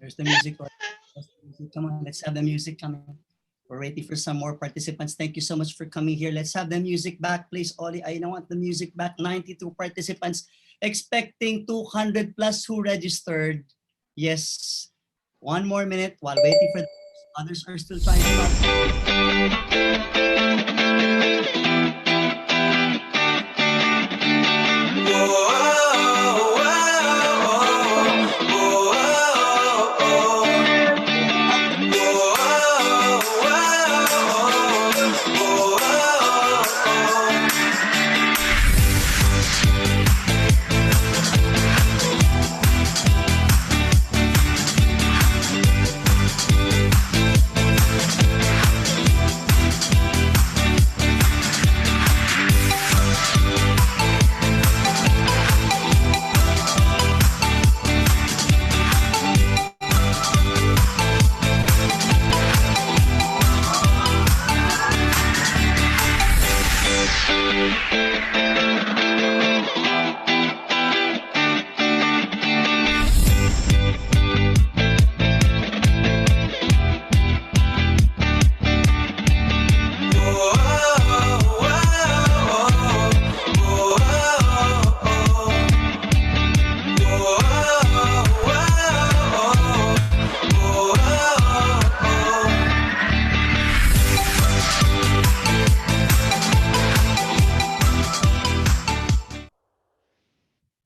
There's the music. Come on, let's have the music coming. We're waiting for some more participants. Thank you so much for coming here. Let's have the music back, please, Ollie. I want the music back. 92 participants, expecting 200 plus who registered. Yes. One more minute while waiting for the others are still trying to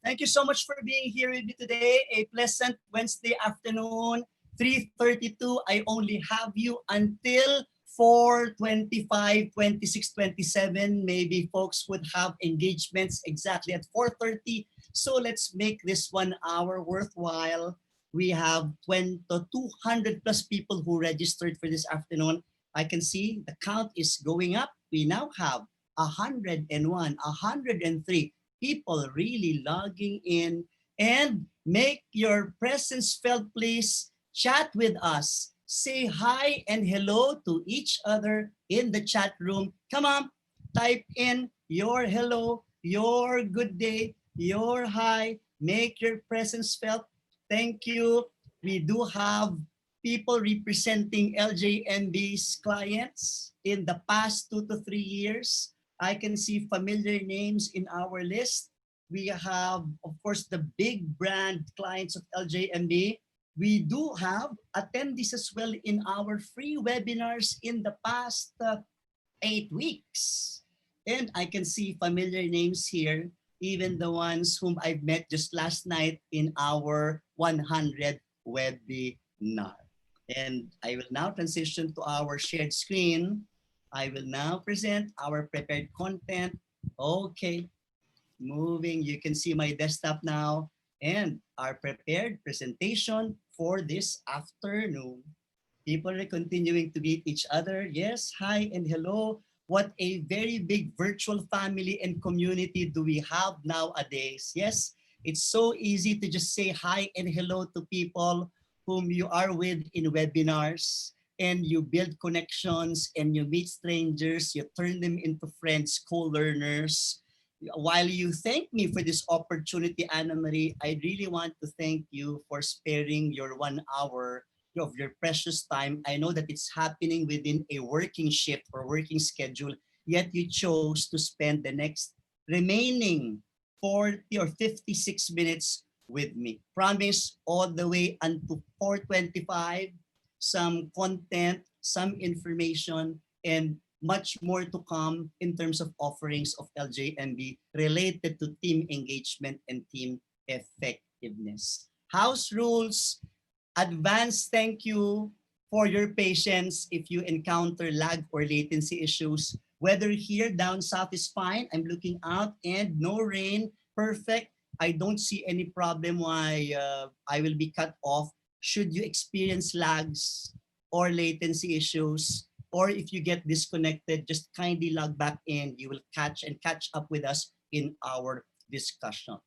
Thank you so much for being here with me today. A pleasant Wednesday afternoon, 3:32. I only have you until 4:25, 26, 27. Maybe folks would have engagements exactly at 4:30. So let's make this 1 hour worthwhile. We have 200 plus people who registered for this afternoon. I can see the count is going up. We now have 101, 103 people really logging in, and make your presence felt, please. Chat with us. Say hi and hello to each other in the chat room. Come on, type in your hello, your good day, your hi. Make your presence felt. Thank you. We do have people representing LJMB's clients in the past 2 to 3 years. I can see familiar names in our list. We have, of course, the big brand clients of LJMB. We do have attendees as well in our free webinars in the past 8 weeks. And I can see familiar names here, even the ones whom I've met just last night in our 100 webinar. And I will now transition to our shared screen. I will now present our prepared content. Okay, moving, you can see my desktop now and our prepared presentation for this afternoon. People are continuing to meet each other. Yes, hi and hello. What a very big virtual family and community do we have nowadays. Yes, it's so easy to just say hi and hello to people whom you are with in webinars, and you build connections and you meet strangers, you turn them into friends, co-learners. While you thank me for this opportunity, Anna Marie, I really want to thank you for sparing your 1 hour of your precious time. I know that it's happening within a working shift or working schedule, yet you chose to spend the next remaining 40 or 56 minutes with me. Promise all the way until 4:25, some content, some information, and much more to come in terms of offerings of LJMB related to team engagement and team effectiveness. House rules, advance thank you for your patience if you encounter lag or latency issues. Weather here down south is fine. I'm looking out and no rain, perfect. I don't see any problem why I will be cut off. Should you experience lags or latency issues, or if you get disconnected, just kindly log back in. You will catch up with us in our discussion.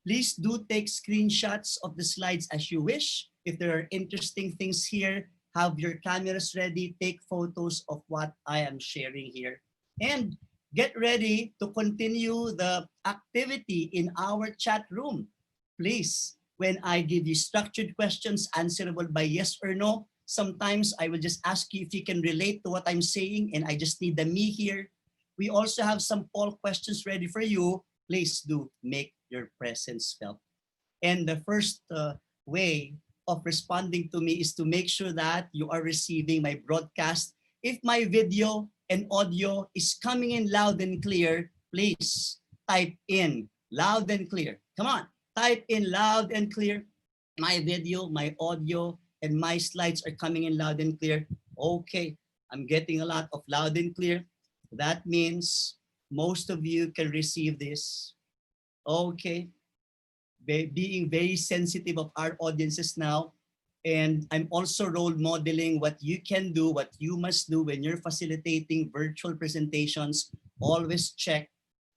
Please do take screenshots of the slides as you wish. If there are interesting things here, have your cameras ready, take photos of what I am sharing here. And get ready to continue the activity in our chat room. Please, when I give you structured questions answerable by yes or no. Sometimes I will just ask you if you can relate to what I'm saying, and I just need the me here. We also have some poll questions ready for you. Please do make your presence felt. And the first way of responding to me is to make sure that you are receiving my broadcast. If my video and audio is coming in loud and clear, please type in loud and clear. Come on, type in loud and clear. My video, my audio, and my slides are coming in loud and clear. Okay, I'm getting a lot of loud and clear. That means most of you can receive this. Okay, being very sensitive of our audiences now. And I'm also role modeling what you can do, what you must do when you're facilitating virtual presentations. Always check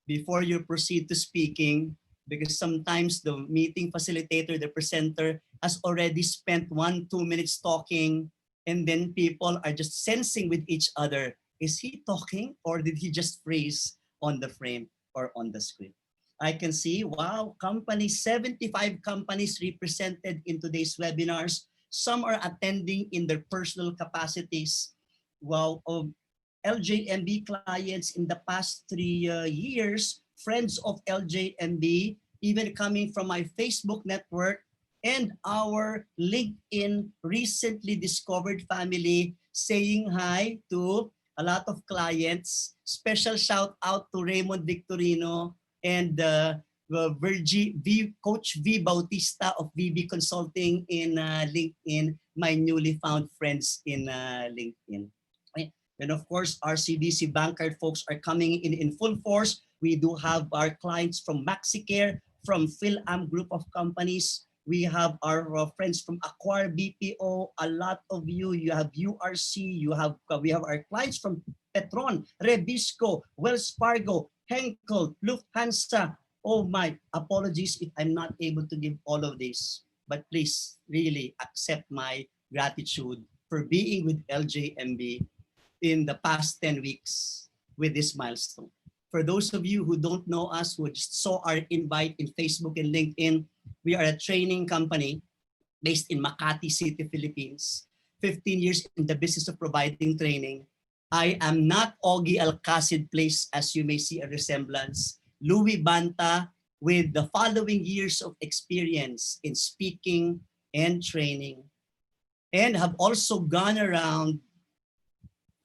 before you proceed to speaking, because sometimes the meeting facilitator, the presenter, has already spent 1-2 minutes talking, and then people are just sensing with each other, is he talking or did he just freeze on the frame or on the screen? I can see, wow, companies, 75 companies represented in today's webinars. Some are attending in their personal capacities. Wow, LJMB clients in the past 3 years, friends of LJMB, even coming from my Facebook network and our LinkedIn recently discovered family, saying hi to a lot of clients. Special shout out to Raymond Victorino and Coach V Bautista of VB Consulting in LinkedIn, my newly found friends in LinkedIn. And of course, our CBC Bankcard folks are coming in full force. We do have our clients from MaxiCare, from PhilAm Group of Companies. We have our friends from Acquire BPO. A lot of you have URC. We have our clients from Petron, Rebisco, Wells Fargo, Henkel, Lufthansa. Oh my, apologies if I'm not able to give all of this, but please really accept my gratitude for being with LJMB in the past 10 weeks with this milestone. For those of you who don't know us, who just saw our invite in Facebook and LinkedIn, we are a training company based in Makati City, Philippines. 15 years in the business of providing training. I am not Augie Alcacid Place, as you may see a resemblance. Louis Banta with the following years of experience in speaking and training, and have also gone around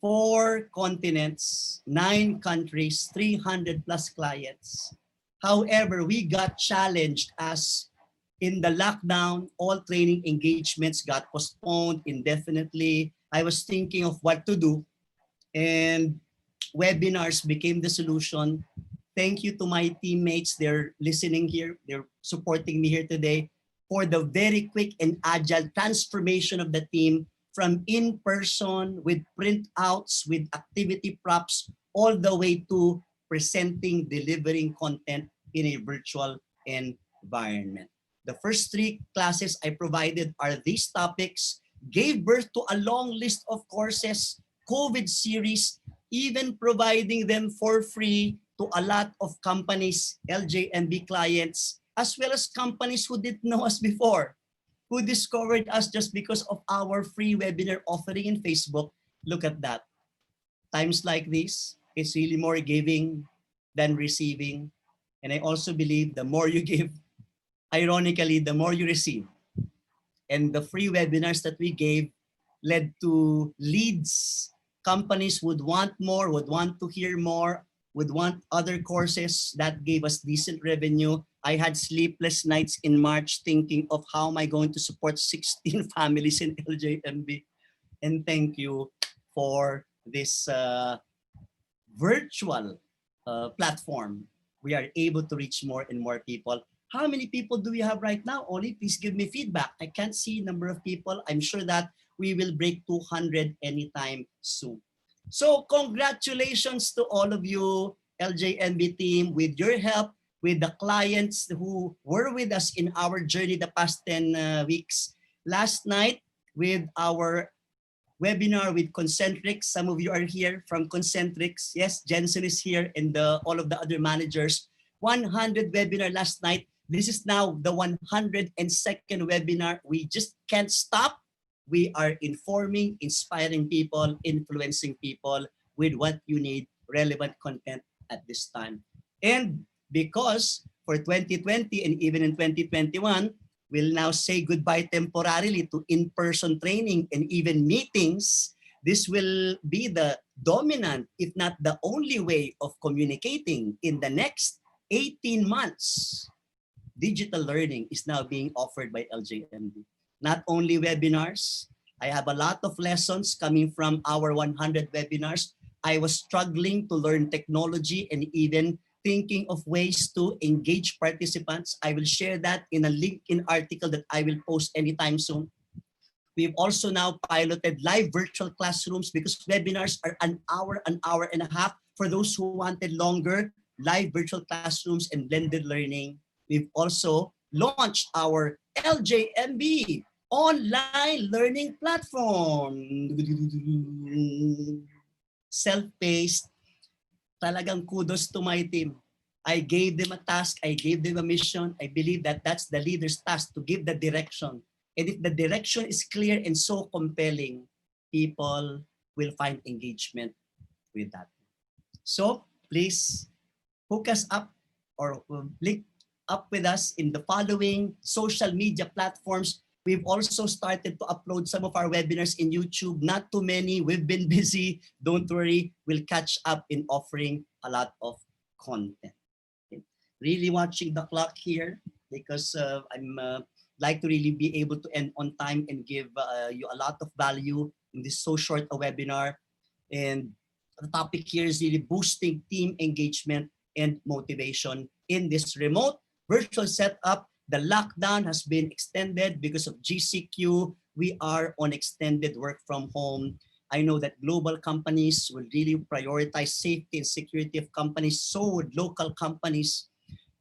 4 continents, 9 countries, 300 plus clients. However, we got challenged as in the lockdown, all training engagements got postponed indefinitely. I was thinking of what to do, and webinars became the solution. Thank you to my teammates. They're listening here. They're supporting me here today for the very quick and agile transformation of the team from in-person with printouts, with activity props, all the way to presenting, delivering content in a virtual environment. The first 3 classes I provided are these topics, gave birth to a long list of courses, COVID series, even providing them for free to a lot of companies, LJMB clients, as well as companies who didn't know us before, who discovered us just because of our free webinar offering in Facebook. Look at that. Times like this, it's really more giving than receiving. And I also believe the more you give, ironically, the more you receive. And the free webinars that we gave led to leads. Companies would want more, would want to hear more, would want other courses. That gave us decent revenue. I had sleepless nights in March thinking of how am I going to support 16 families in LJMB. And thank you for this virtual platform. We are able to reach more and more people. How many people do we have right now? Only please give me feedback. I can't see number of people. I'm sure that we will break 200 anytime soon. So congratulations to all of you, LJMB team, with your help, with the clients who were with us in our journey the past 10 weeks. Last night with our webinar with Concentrix. Some of you are here from Concentrix. Yes, Jensen is here and all of the other managers. 100 webinar last night. This is now the 102nd webinar. We just can't stop. We are informing, inspiring people, influencing people with what you need, relevant content at this time. And because for 2020 and even in 2021, we'll now say goodbye temporarily to in-person training and even meetings. This will be the dominant, if not the only way of communicating in the next 18 months. Digital learning is now being offered by LJMB. Not only webinars, I have a lot of lessons coming from our 100 webinars. I was struggling to learn technology and even thinking of ways to engage participants. I will share that in a LinkedIn article that I will post anytime soon. We've also now piloted live virtual classrooms because webinars are an hour and a half. For those who wanted longer, live virtual classrooms and blended learning. We've also launched our LJMB online learning platform. Self-paced. Talagang kudos to my team. I gave them a task, I gave them a mission. I believe that that's the leader's task, to give the direction. And if the direction is clear and so compelling, people will find engagement with that. So please hook us up or link up with us in the following social media platforms. We've also started to upload some of our webinars in YouTube. Not too many. We've been busy. Don't worry. We'll catch up in offering a lot of content. Okay. Really watching the clock here because I'm like to really be able to end on time and give you a lot of value in this so short a webinar. And the topic here is really boosting team engagement and motivation in this remote virtual setup. The lockdown has been extended because of GCQ. We are on extended work from home. I know that global companies will really prioritize safety and security of companies, so would local companies.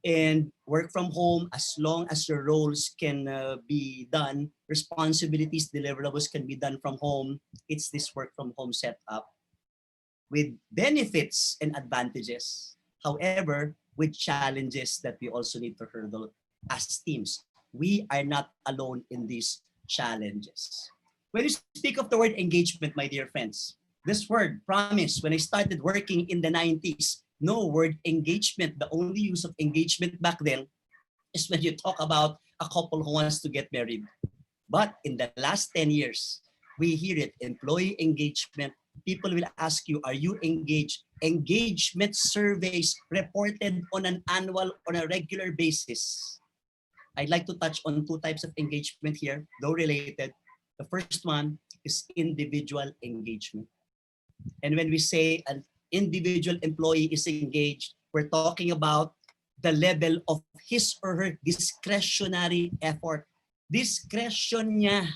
And work from home, as long as your roles can be done, responsibilities, deliverables can be done from home. It's this work from home setup with benefits and advantages. However, with challenges that we also need to hurdle as teams. We are not alone in these challenges. When you speak of the word engagement, my dear friends, this word, promise, when I started working in the 90s, no word engagement. The only use of engagement back then is when you talk about a couple who wants to get married. But in the last 10 years, we hear it, employee engagement. People will ask you, are you engaged? Engagement surveys reported on an annual, on a regular basis. I'd like to touch on two types of engagement here, though related. The first one is individual engagement. And when we say an individual employee is engaged, we're talking about the level of his or her discretionary effort. Discretion niya.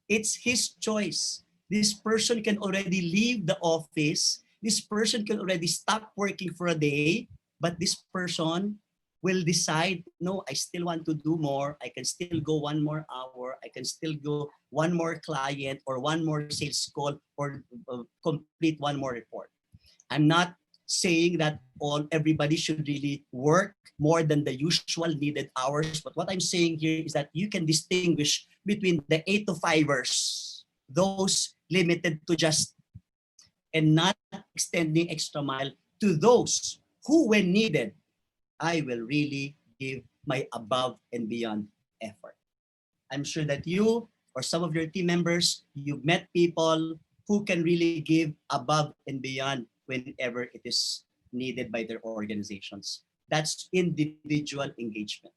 It's his choice. This person can already leave the office. This person can already stop working for a day, but this person will decide, no, I still want to do more. I can still go one more hour. I can still go one more client or one more sales call or complete one more report. I'm not saying that everybody should really work more than the usual needed hours. But what I'm saying here is that you can distinguish between the 8 to 5ers, those limited to just and not extending extra mile, to those who, when needed, I will really give my above and beyond effort. I'm sure that you or some of your team members, you've met people who can really give above and beyond whenever it is needed by their organizations. That's individual engagement.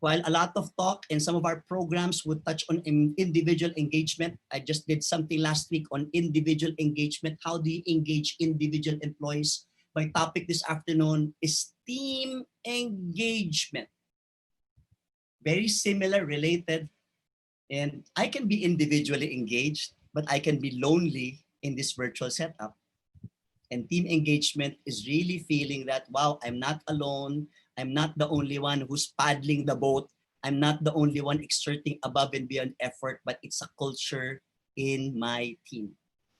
While a lot of talk and some of our programs would touch on individual engagement, I just did something last week on individual engagement. How do you engage individual employees? My topic this afternoon is team engagement. Very similar, related, and I can be individually engaged, but I can be lonely in this virtual setup. And team engagement is really feeling that, wow, I'm not alone. I'm not the only one who's paddling the boat. I'm not the only one exerting above and beyond effort, but it's a culture in my team.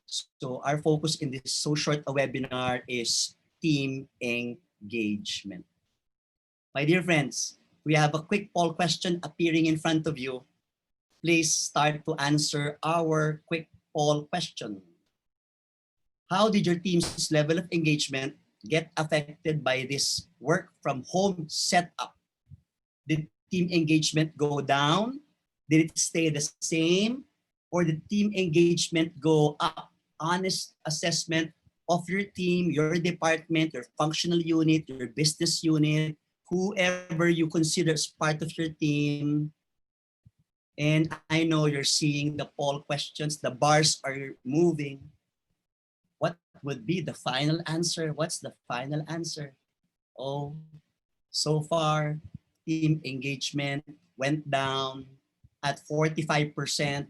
So our focus in this so short a webinar is team engagement. My dear friends, We have a quick poll question appearing in front of you. Please start to answer our quick poll question. How did your team's level of engagement get affected by this work from home setup? Did team engagement go down? Did it stay the same? Or did team engagement go up? Honest assessment of your team, your department, your functional unit, your business unit, whoever you consider as part of your team. And I know you're seeing the poll questions, the bars are moving. What would be the final answer? What's the final answer? Oh, so far, team engagement went down at 45%.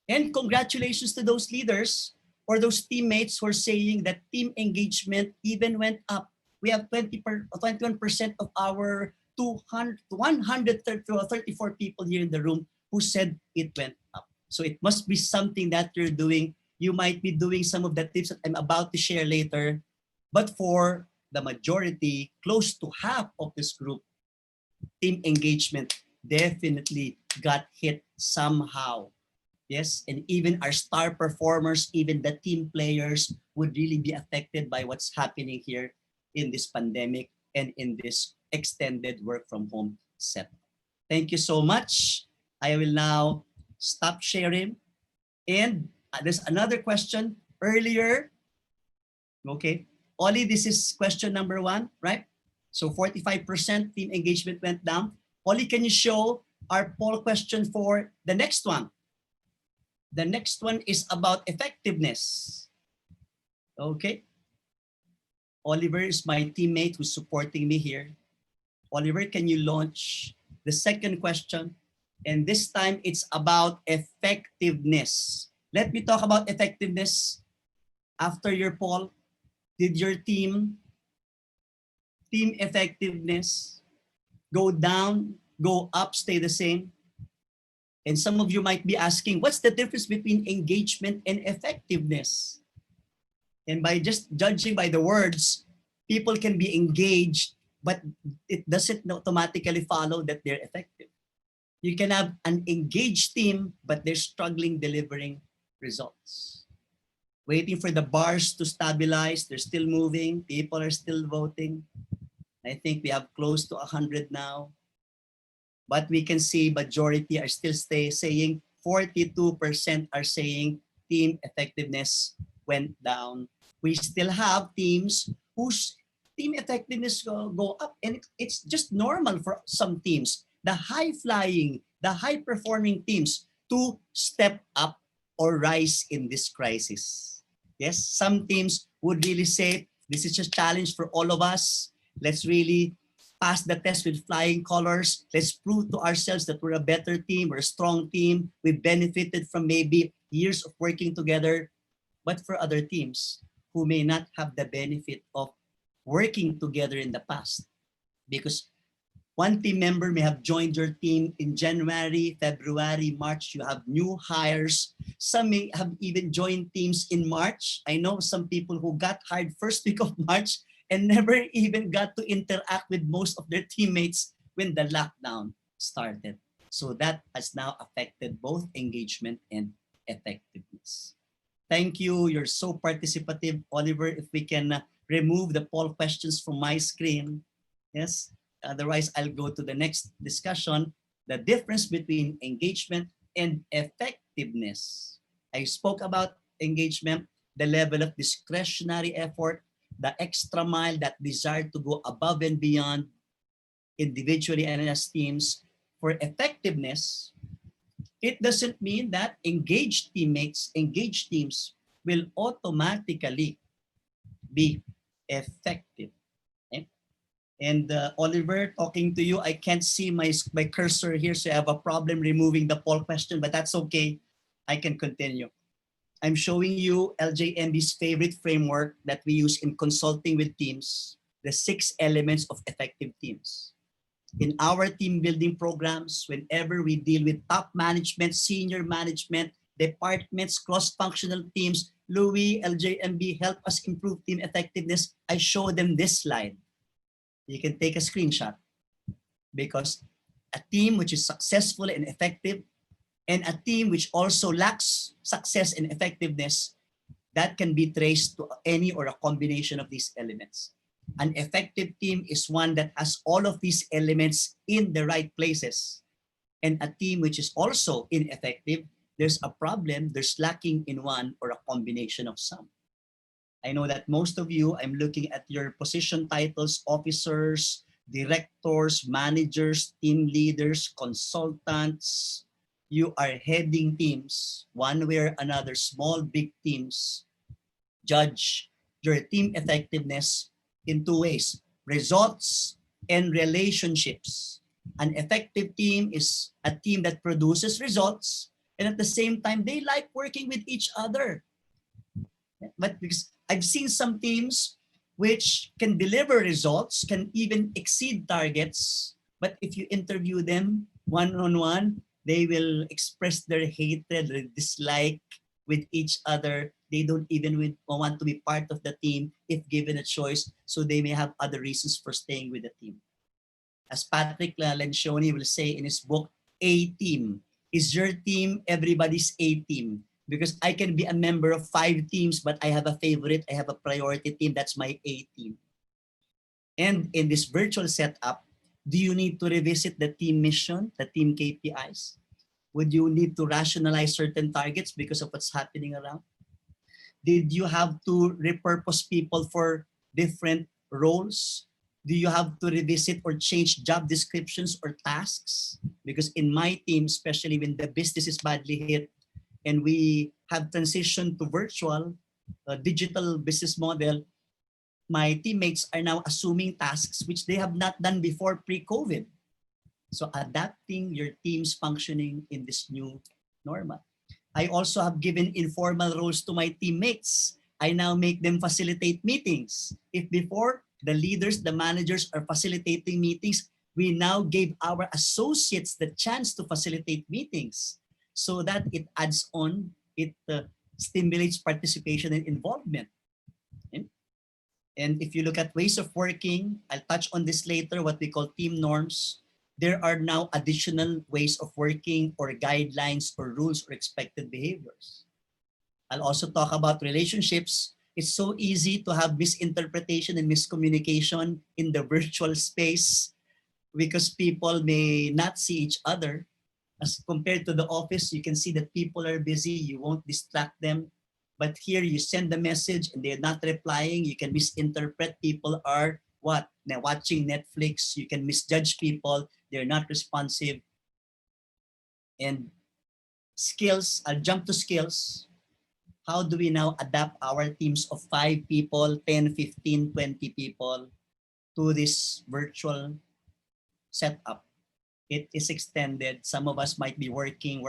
And congratulations to those leaders or those teammates who are saying that team engagement even went up. We have 21% of our 134 people here in the room who said it went up. So it must be something that you're doing. You might be doing some of the tips that I'm about to share later. But for the majority, close to half of this group, team engagement definitely got hit somehow. Yes, and even our star performers, even the team players would really be affected by what's happening here in this pandemic and in this extended work from home setup. Thank you so much. I will now stop sharing. And there's another question earlier. Okay, Ollie, this is question number 1, right? So 45% team engagement went down. Ollie, can you show our poll question for the next one? The next one is about effectiveness. Okay. Oliver is my teammate who's supporting me here. Oliver, can you launch the second question? And this time it's about effectiveness. Let me talk about effectiveness after your poll. Did your team effectiveness go down, go up, stay the same? And some of you might be asking, what's the difference between engagement and effectiveness? And by just judging by the words, people can be engaged, but it doesn't automatically follow that they're effective. You can have an engaged team, but they're struggling delivering results. Waiting for the bars to stabilize, they're still moving, people are still voting. I think we have close to 100 now. But we can see majority are still saying 42% are saying team effectiveness went down. We still have teams whose team effectiveness go up, and it's just normal for some teams, the high-flying, the high-performing teams, to step up or rise in this crisis. Yes, some teams would really say, this is just a challenge for all of us. Let's really pass the test with flying colors. Let's prove to ourselves that we're a better team, we're a strong team. We benefited from maybe years of working together. But for other teams who may not have the benefit of working together in the past, because one team member may have joined your team in January, February, March. You have new hires. Some may have even joined teams in March. I know some people who got hired first week of March and never even got to interact with most of their teammates when the lockdown started. So that has now affected both engagement and effectiveness. Thank you. You're so participative, Oliver. If we can remove the poll questions from my screen. Yes. Otherwise, I'll go to the next discussion, the difference between engagement and effectiveness. I spoke about engagement, the level of discretionary effort, the extra mile, that desire to go above and beyond individually and as teams. For effectiveness, it doesn't mean that engaged teammates, engaged teams will automatically be effective. Okay? And Oliver, talking to you, I can't see my cursor here, so I have a problem removing the poll question, but that's okay. I can continue. I'm showing you LJMB's favorite framework that we use in consulting with teams, the 6 elements of effective teams. In our team building programs, whenever we deal with top management, senior management, departments, cross-functional teams, Louis, LJMB help us improve team effectiveness. I show them this slide. You can take a screenshot. because a team which is successful and effective and a team which also lacks success and effectiveness, that can be traced to any or a combination of these elements. An effective team is one that has all of these elements in the right places. And a team which is also ineffective, there's a problem, there's lacking in one or a combination of some. I know that most of you, I'm looking at your position titles, officers, directors, managers, team leaders, consultants. You are heading teams, one way or another, small, big teams. Judge your team effectiveness in two ways: results and relationships. An effective team is a team that produces results, and at the same time, they like working with each other. But because I've seen some teams which can deliver results, can even exceed targets, but if you interview them one-on-one, they will express their hatred or dislike with each other. They don't even want to be part of the team if given a choice, so they may have other reasons for staying with the team. As Patrick Lencioni will say in his book, A Team. Is your team everybody's A team? Because I can be a member of 5 teams, but I have a favorite, I have a priority team, that's my A team. And in this virtual setup, do you need to revisit the team mission, the team KPIs? Would you need to rationalize certain targets because of what's happening around? Did you have to repurpose people for different roles? Do you have to revisit or change job descriptions or tasks? Because in my team, especially when the business is badly hit and we have transitioned to virtual, digital business model, my teammates are now assuming tasks which they have not done before pre-COVID. So adapting your team's functioning in this new normal. I also have given informal roles to my teammates. I now make them facilitate meetings. If before the leaders, the managers are facilitating meetings, we now gave our associates the chance to facilitate meetings so that it adds on, it stimulates participation and involvement. Okay? And if you look at ways of working, I'll touch on this later, what we call team norms. There are now additional ways of working or guidelines or rules or expected behaviors. I'll also talk about relationships. It's so easy to have misinterpretation and miscommunication in the virtual space because people may not see each other. As compared to the office, you can see that people are busy, you won't distract them. But here you send the message and they're not replying, you can misinterpret people are what? Now watching Netflix, you can misjudge people, they're not responsive. And skills, I'll jump to skills. How do we now adapt our teams of 5 people, 10, 15, 20 people to this virtual setup? It is extended. Some of us might be working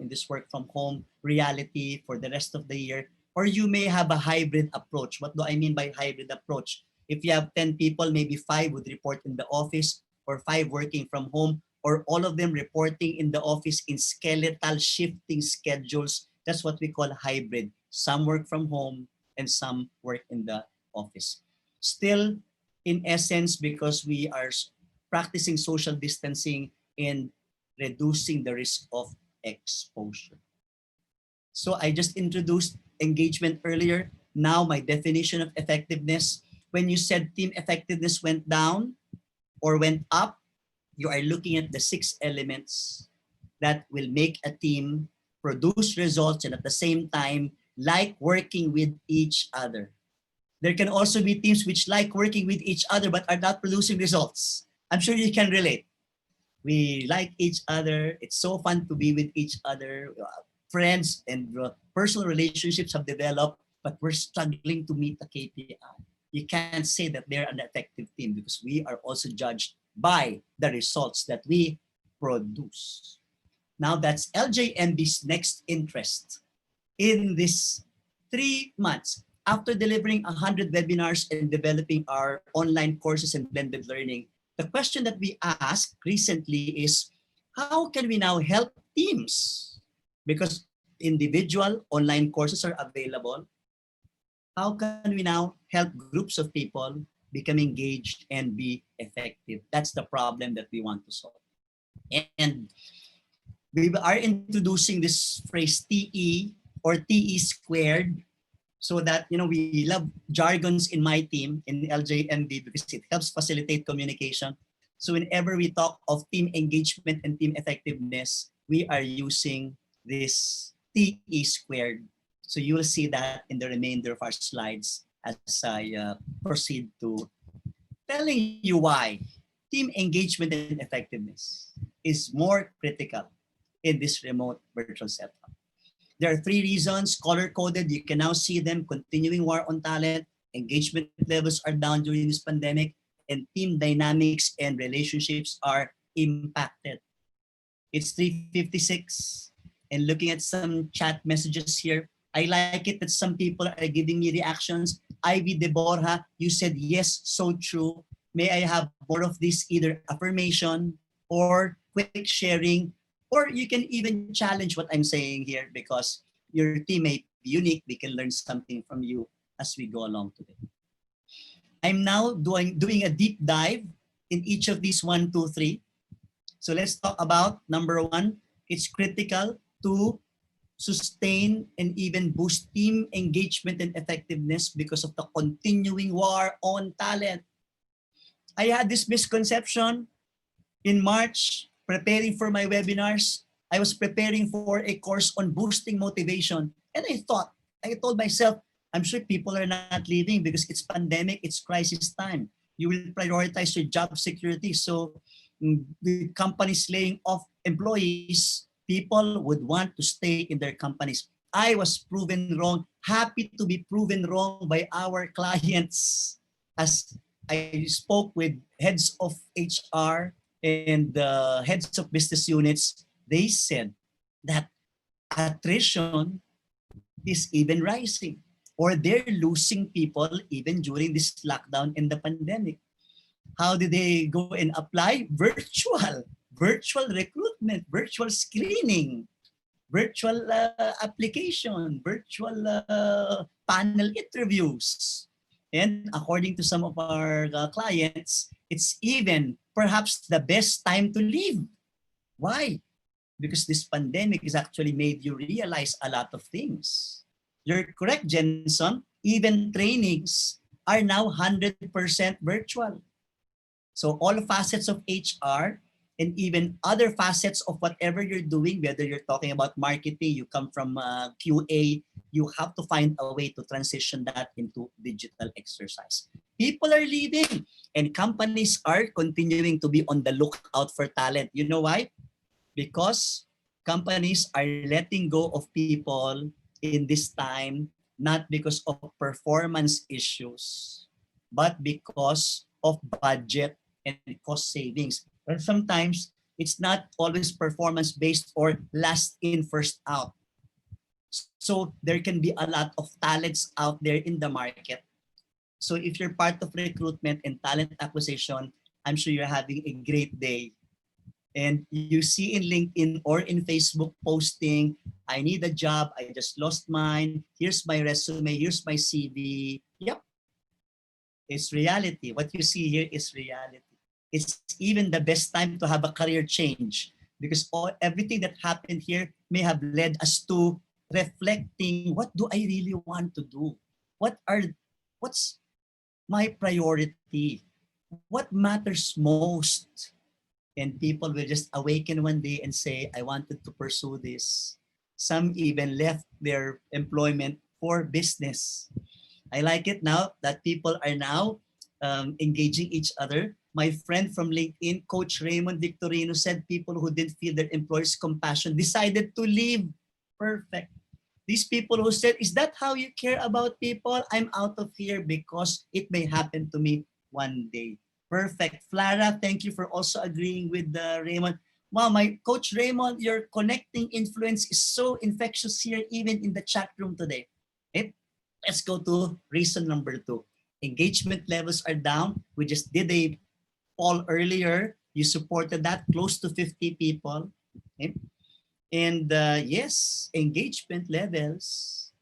in this work from home reality for the rest of the year, or you may have a hybrid approach. What do I mean by hybrid approach? If you have 10 people, maybe 5 would report in the office or 5 working from home, or all of them reporting in the office in skeletal shifting schedules. That's what we call hybrid. Some work from home and some work in the office. Still, in essence, because we are practicing social distancing and reducing the risk of exposure. So I just introduced engagement earlier. Now my definition of effectiveness. When you said team effectiveness went down or went up, you are looking at the 6 elements that will make a team produce results and at the same time like working with each other. There can also be teams which like working with each other but are not producing results. I'm sure you can relate. We like each other. It's so fun to be with each other. Friends and personal relationships have developed, but we're struggling to meet the KPI. You can't say that they're an effective team because we are also judged by the results that we produce. Now that's LJMB's next interest. In this 3 months, after delivering 100 webinars and developing our online courses and blended learning, the question that we asked recently is, how can we now help teams? Because individual online courses are available. How can we now help groups of people become engaged, and be effective. That's the problem that we want to solve. And we are introducing this phrase TE or TE squared, so that we love jargons in my team in LJMB because it helps facilitate communication. So whenever we talk of team engagement and team effectiveness, we are using this TE squared. So you will see that in the remainder of our slides as I proceed to telling you why team engagement and effectiveness is more critical in this remote virtual setup. There are 3 reasons, color-coded. You can now see them: continuing war on talent, engagement levels are down during this pandemic, and team dynamics and relationships are impacted. It's 3:56, and looking at some chat messages here, I like it that some people are giving me reactions. Ivy Deborah, you said yes, so true. May I have more of this, either affirmation or quick sharing, or you can even challenge what I'm saying here, because your team may be unique. We can learn something from you as we go along today. I'm now doing a deep dive in each of these 1, 2, 3. So let's talk about number 1. It's critical to sustain and even boost team engagement and effectiveness because of the continuing war on talent. I had this misconception in March, preparing for my webinars. I was preparing for a course on boosting motivation. And I told myself, I'm sure people are not leaving because it's pandemic, it's crisis time. You will prioritize your job security. So the companies laying off employees, people would want to stay in their companies. I was proven wrong, happy to be proven wrong by our clients. As I spoke with heads of HR and heads of business units, they said that attrition is even rising, or they're losing people even during this lockdown and the pandemic. How did they go and apply? Virtual recruitment, virtual screening, virtual application, virtual panel interviews. And according to some of our clients, it's even perhaps the best time to leave. Why? Because this pandemic has actually made you realize a lot of things. You're correct, Jenson. Even trainings are now 100% virtual. So all facets of HR and even other facets of whatever you're doing, whether you're talking about marketing, you come from QA, you have to find a way to transition that into digital exercise. People are leaving and companies are continuing to be on the lookout for talent. You know why? Because companies are letting go of people in this time, not because of performance issues, but because of budget and cost savings. And sometimes it's not always performance based or last in, first out. So there can be a lot of talents out there in the market. So if you're part of recruitment and talent acquisition, I'm sure you're having a great day. And you see in LinkedIn or in Facebook posting, I need a job, I just lost mine, here's my resume, here's my CV. Yep, it's reality. What you see here is reality. It's even the best time to have a career change, because everything that happened here may have led us to reflecting, what do I really want to do? What's my priority? What matters most? And people will just awaken one day and say, I wanted to pursue this. Some even left their employment for business. I like it now that people are now engaging each other. My friend from LinkedIn, Coach Raymond Victorino, said people who didn't feel their employer's compassion decided to leave. Perfect. These people who said, is that how you care about people? I'm out of here because it may happen to me one day. Perfect. Flara, thank you for also agreeing with Raymond. Wow, my Coach Raymond, your connecting influence is so infectious here, even in the chat room today. Okay? Let's go to reason number 2. Engagement levels are down. We just did a poll earlier. You supported that, close to 50 people. Okay? And yes, engagement levels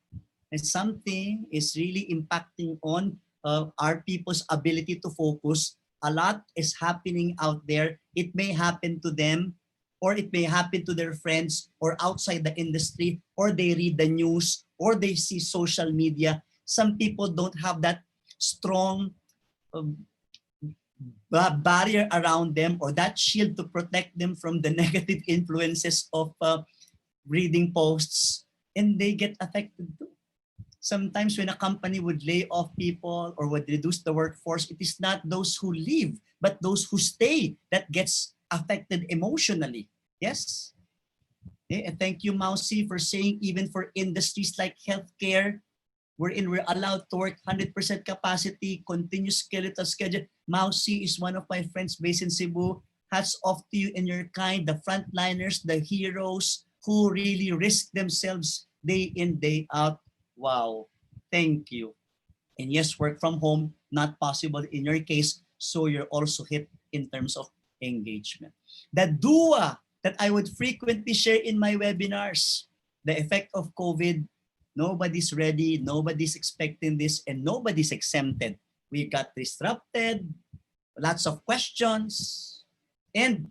is something is really impacting on our people's ability to focus. A lot is happening out there. It may happen to them, or it may happen to their friends, or outside the industry, or they read the news, or they see social media. Some people don't have that strong barrier around them, or that shield to protect them from the negative influences of reading posts, and they get affected too. Sometimes when a company would lay off people or would reduce the workforce, it is not those who leave, but those who stay that gets affected emotionally. Yes? Okay. And thank you, Mausi, for saying even for industries like healthcare, wherein we're allowed to work 100% capacity, continuous skeletal schedule. Mausi is one of my friends based in Cebu. Hats off to you and your kind, the frontliners, the heroes who really risk themselves day in, day out. Wow, thank you. And yes, work from home, not possible in your case, so you're also hit in terms of engagement. The DUA that I would frequently share in my webinars, the effect of COVID. Nobody's ready, nobody's expecting this, and nobody's exempted. We got disrupted, lots of questions, and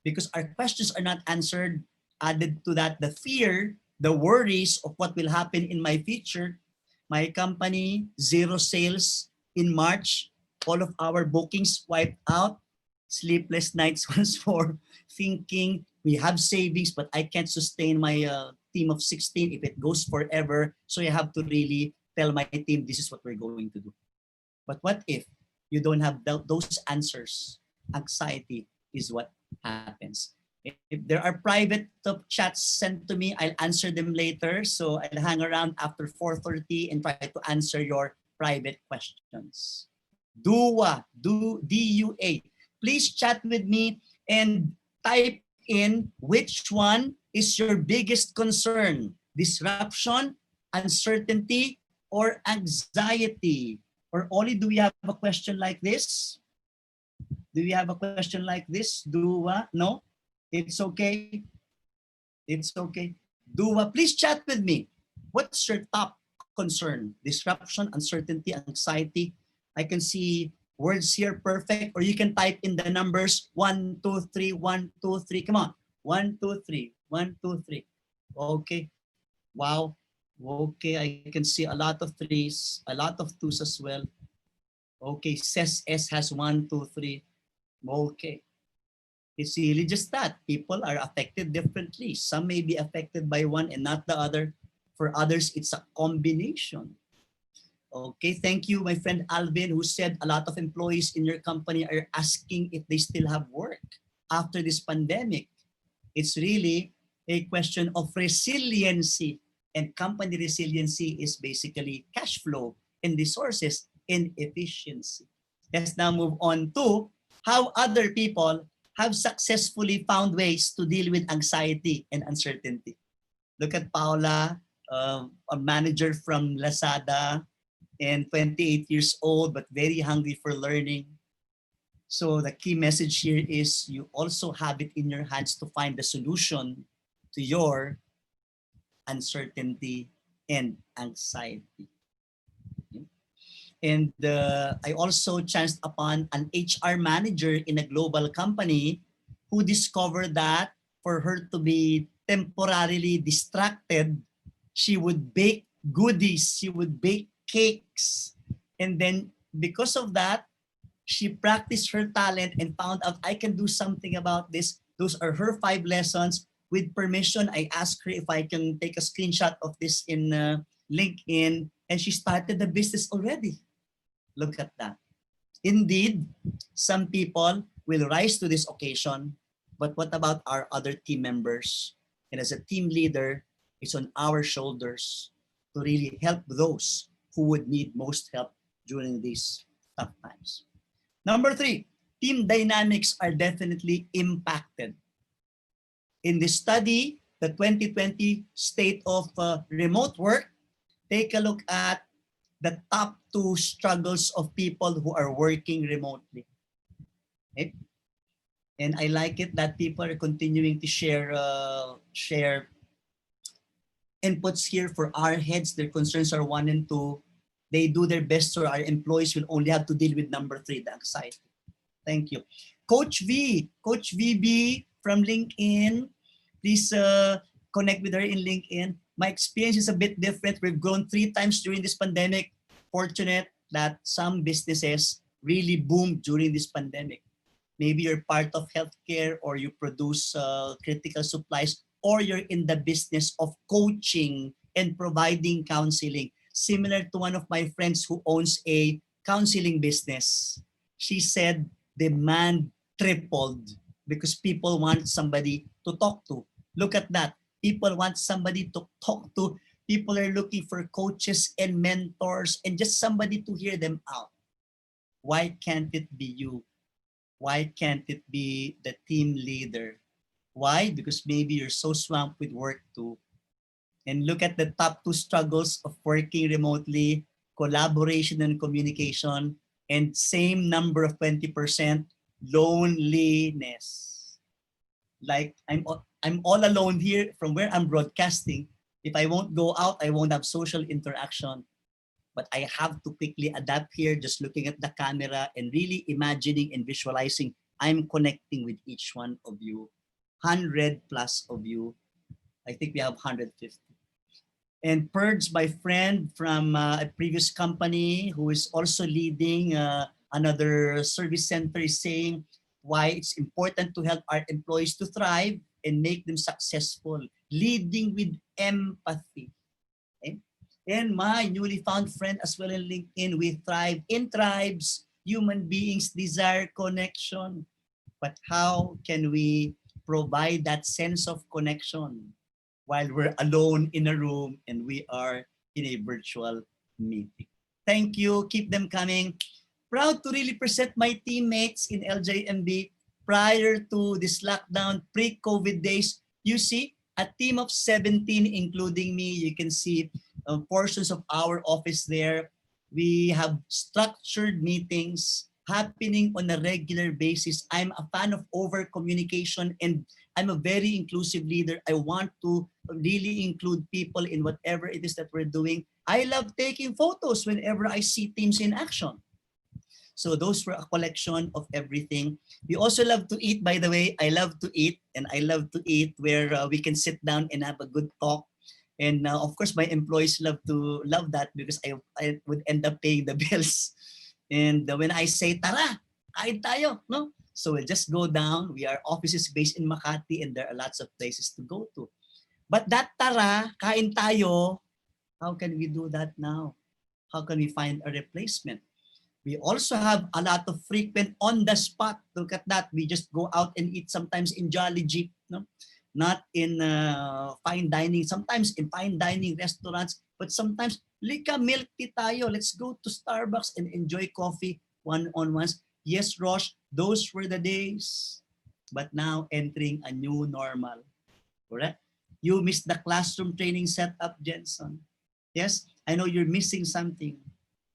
because our questions are not answered, added to that the fear, the worries of what will happen in my future. My company, zero sales in March, all of our bookings wiped out, sleepless nights once more, thinking we have savings, but I can't sustain my team of 16 if it goes forever. So you have to really tell my team, this is what we're going to do. But what if you don't have those answers? Anxiety is what happens. If there are private chats sent to me, I'll answer them later. So I'll hang around after 4:30 and try to answer your private questions. DUA. Please chat with me and type in which one is your biggest concern: disruption, uncertainty, or anxiety? Or only do we have a question like this? Do we have a question like this? DUA? No? It's okay. It's okay. DUA, please chat with me. What's your top concern? Disruption, uncertainty, anxiety? I can see words here perfect, or you can type in the numbers 1, 2, 3, 1, 2, 3. Come on. 1, 2, 3, 1, 2, 3. Okay. Wow. Okay, I can see a lot of threes, a lot of twos as well. Okay, says S has 1, 2, 3. Okay. It's really just that. People are affected differently. Some may be affected by one and not the other. For others, it's a combination. Okay, thank you, my friend Alvin, who said a lot of employees in your company are asking if they still have work after this pandemic. It's really a question of resiliency. And company resiliency is basically cash flow and resources and efficiency. Let's now move on to how other people have successfully found ways to deal with anxiety and uncertainty. Look at Paula, a manager from Lazada, and 28 years old, but very hungry for learning. So the key message here is you also have it in your hands to find the solution to your uncertainty and anxiety. And I also chanced upon an HR manager in a global company who discovered that for her to be temporarily distracted, she would bake goodies, she would bake cakes. And then because of that, she practiced her talent and found out I can do something about this. Those are her 5 lessons. With permission, I asked her if I can take a screenshot of this in LinkedIn, and she started the business already. Look at that. Indeed, some people will rise to this occasion, but what about our other team members? And as a team leader, it's on our shoulders to really help those who would need most help during these tough times. Number 3, team dynamics are definitely impacted. In this study, the 2020 state of remote work, take a look at the top 2 struggles of people who are working remotely. Okay? And I like it that people are continuing to share inputs here for our heads. Their concerns are 1 and 2. They do their best so our employees will only have to deal with number 3, the anxiety. Thank you. Coach V, Coach VB from LinkedIn. Please connect with her in LinkedIn. My experience is a bit different. We've grown 3 times during this pandemic. Fortunate that some businesses really boomed during this pandemic. Maybe you're part of healthcare, or you produce critical supplies, or you're in the business of coaching and providing counseling. Similar to one of my friends who owns a counseling business. She said demand tripled because people want somebody to talk to. Look at that. People want somebody to talk to. People are looking for coaches and mentors and just somebody to hear them out. Why can't it be you? Why can't it be the team leader? Why? Because maybe you're so swamped with work too. And look at the top 2 struggles of working remotely: collaboration and communication, and same number of 20%, loneliness. Like I'm all alone here from where I'm broadcasting. If I won't go out, I won't have social interaction. But I have to quickly adapt here, just looking at the camera and really imagining and visualizing I'm connecting with each one of you. 100 plus of you. I think we have 150. And Purge, my friend from a previous company who is also leading another service center, is saying why it's important to help our employees to thrive and make them successful, leading with empathy. Okay? And my newly found friend as well in LinkedIn, we thrive in tribes. Human beings desire connection. But how can we provide that sense of connection while we're alone in a room and we are in a virtual meeting? Thank you. Keep them coming. Proud to really present my teammates in LJMB prior to this lockdown, pre-COVID days. You see, a team of 17, including me. You can see portions of our office there. We have structured meetings happening on a regular basis. I'm a fan of over communication, and I'm a very inclusive leader. I want to really include people in whatever it is that we're doing. I love taking photos whenever I see teams in action. So those were a collection of everything. We also love to eat, by the way. I love to eat, and I love to eat where we can sit down and have a good talk. And of course, my employees love that because I would end up paying the bills. And when I say, tara, kain tayo, no? So we'll just go down. We are offices based in Makati, and there are lots of places to go to. But that tara, kain tayo, how can we do that now? How can we find a replacement? We also have a lot of frequent on the spot. Look at that. We just go out and eat sometimes in Jolly Jeep, no? Not in fine dining, sometimes in fine dining restaurants, but sometimes lika milk tea tayo. Let's go to Starbucks and enjoy coffee one-on-ones. Yes, Rosh, those were the days. But now entering a new normal. Correct? You missed the classroom training setup, Jensen. Yes, I know you're missing something.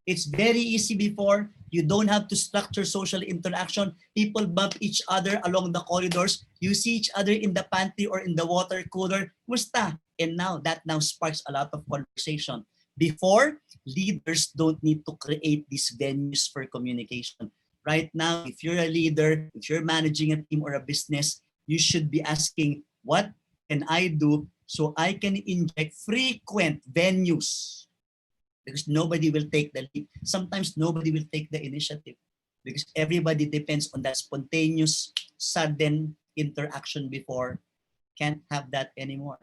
It's very easy before. You don't have to structure social interaction. People bump each other along the corridors. You see each other in the pantry or in the water cooler. Musta? And now that sparks a lot of conversation. Before, leaders don't need to create these venues for communication. Right now, if you're a leader, if you're managing a team or a business, you should be asking, what can I do so I can inject frequent venues? Because nobody will take the lead. Sometimes nobody will take the initiative because everybody depends on that spontaneous, sudden interaction before. Can't have that anymore.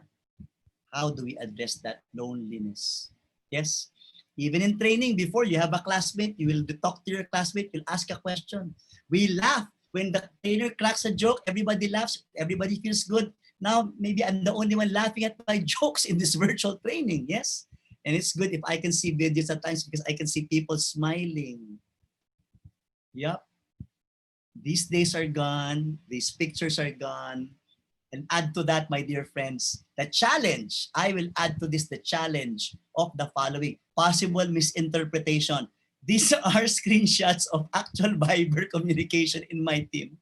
How do we address that loneliness? Yes. Even in training, before you have a classmate, you will talk to your classmate, you'll ask a question. We laugh. When the trainer cracks a joke, everybody laughs, everybody feels good. Now, maybe I'm the only one laughing at my jokes in this virtual training, yes? And it's good if I can see videos at times because I can see people smiling. Yep. These days are gone. These pictures are gone. And add to that, my dear friends, the challenge. I will add to this the challenge of the following. Possible misinterpretation. These are screenshots of actual Viber communication in my team.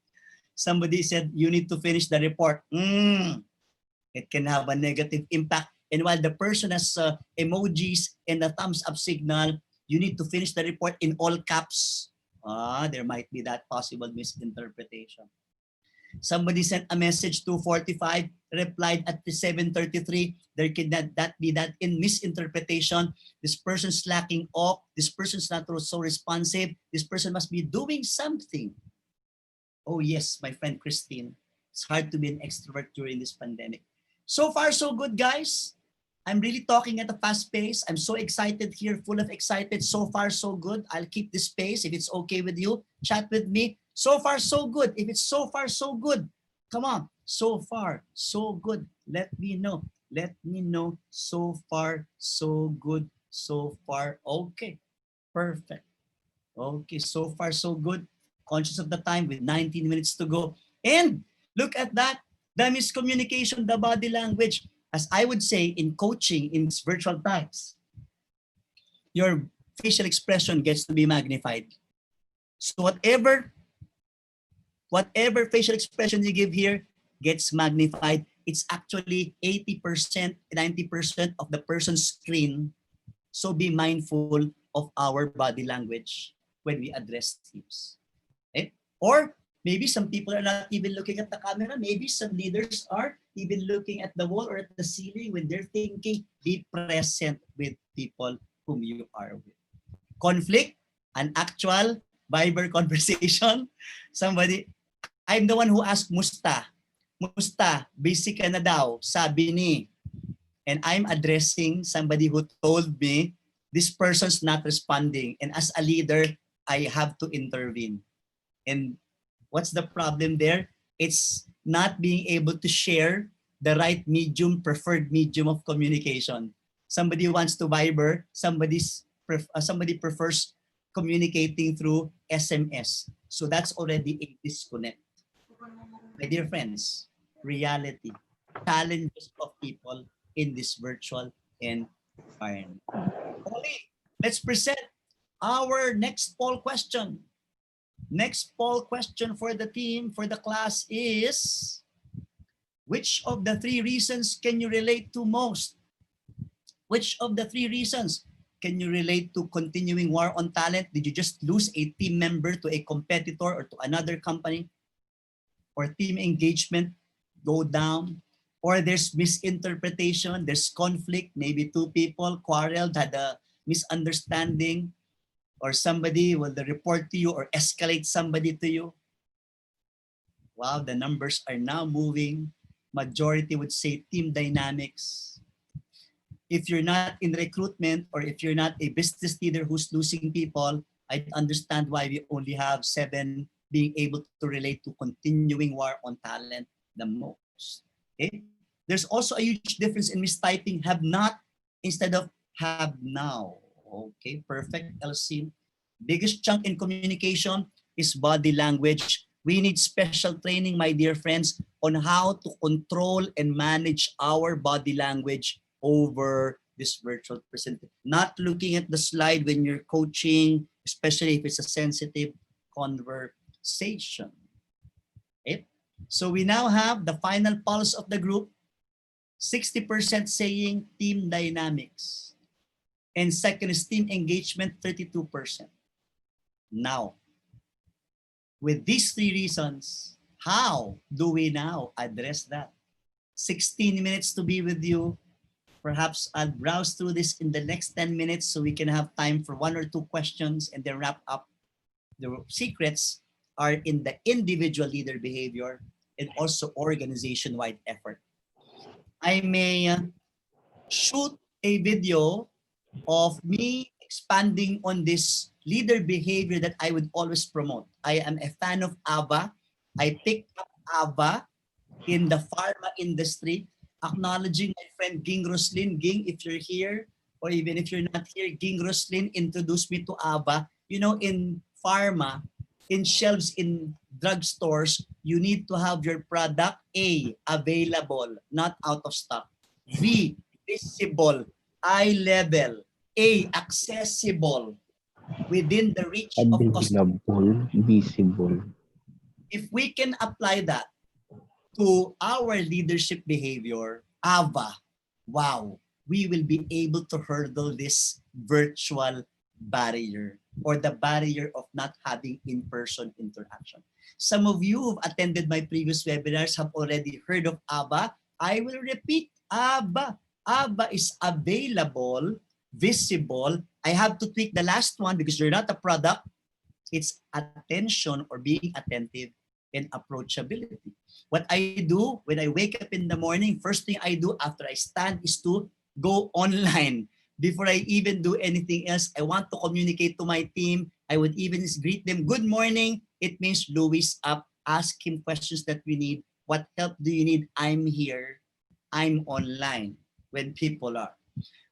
Somebody said, you need to finish the report. It can have a negative impact. And while the person has emojis and a thumbs up signal, You need to finish the report in all caps. There might be that possible misinterpretation. Somebody sent a message 2:45, replied at the 7:33. There can that be that in misinterpretation. This person's slacking off. This person's not so responsive. This person must be doing something. Oh yes, my friend Christine. It's hard to be an extrovert during this pandemic. So far, so good, guys. I'm really talking at a fast pace. I'm so excited here, full of excited. So far, so good. I'll keep this pace. If it's okay with you, chat with me. So far, so good. If it's so far, so good, come on. So far, so good. Let me know. Let me know. So far, so good. So far, okay. Perfect. Okay, so far, so good. Conscious of the time with 19 minutes to go. And look at that. The miscommunication, the body language. As I would say in coaching in virtual times, your facial expression gets to be magnified. So whatever facial expression you give here gets magnified. It's actually 80%, 90% of the person's screen. So be mindful of our body language when we address teams. Okay? Or maybe some people are not even looking at the camera. Maybe some leaders are even looking at the wall or at the ceiling when they're thinking. Be present with people whom you are with. Conflict, an actual Viber conversation. Somebody, I'm the one who asked Musta. Musta, busy ka na daw, sabi ni. And I'm addressing somebody who told me this person's not responding. And as a leader, I have to intervene. And what's the problem there? It's not being able to share the right medium, preferred medium of communication. Somebody wants to Viber, somebody prefers communicating through SMS. So that's already a disconnect. My dear friends, reality, challenges of people in this virtual environment. Okay, let's present our next poll question. Next poll question for the team, for the class is, which of the three reasons can you relate to most? Which of the three reasons can you relate to continuing war on talent? Did you just lose a team member to a competitor or to another company? Or team engagement go down? Or there's misinterpretation, there's conflict, maybe two people quarreled, had a misunderstanding, or somebody will report to you or escalate somebody to you. Wow, the numbers are now moving. Majority would say team dynamics. If you're not in recruitment or if you're not a business leader who's losing people, I understand why we only have 7 being able to relate to continuing war on talent the most. Okay? There's also a huge difference in mistyping have not instead of have now. Okay, perfect, LC. Biggest chunk in communication is body language. We need special training, my dear friends, on how to control and manage our body language over this virtual presentation. Not looking at the slide when you're coaching, especially if it's a sensitive conversation. Okay? So we now have the final pulse of the group. 60% saying team dynamics. And second is team engagement, 32%. Now, with these 3 reasons, how do we now address that? 16 minutes to be with you. Perhaps I'll browse through this in the next 10 minutes so we can have time for 1 or 2 questions and then wrap up. The secrets are in the individual leader behavior and also organization-wide effort. I may shoot a video of me expanding on this leader behavior that I would always promote. I am a fan of ABBA. I picked up ABBA in the pharma industry, acknowledging my friend Ging Roslin. Ging, if you're here, or even if you're not here, Ging Roslin introduced me to ABBA. You know, in pharma, in shelves in drugstores, you need to have your product A, available, not out of stock. B, visible, eye level. A, accessible, within the reach of customer. Available, visible. If we can apply that to our leadership behavior, AVA, wow, we will be able to hurdle this virtual barrier, or the barrier of not having in-person interaction. Some of you who've attended my previous webinars have already heard of ABBA. I will repeat, ABBA. ABBA is available, visible. I have to tweak the last one because you're not a product. It's attention or being attentive and approachability. What I do when I wake up in the morning, first thing I do after I stand is to go online. Before I even do anything else, I want to communicate to my team. I would even greet them, good morning. It means Louis up, ask him questions that we need. What help do you need? I'm here. I'm online when people are.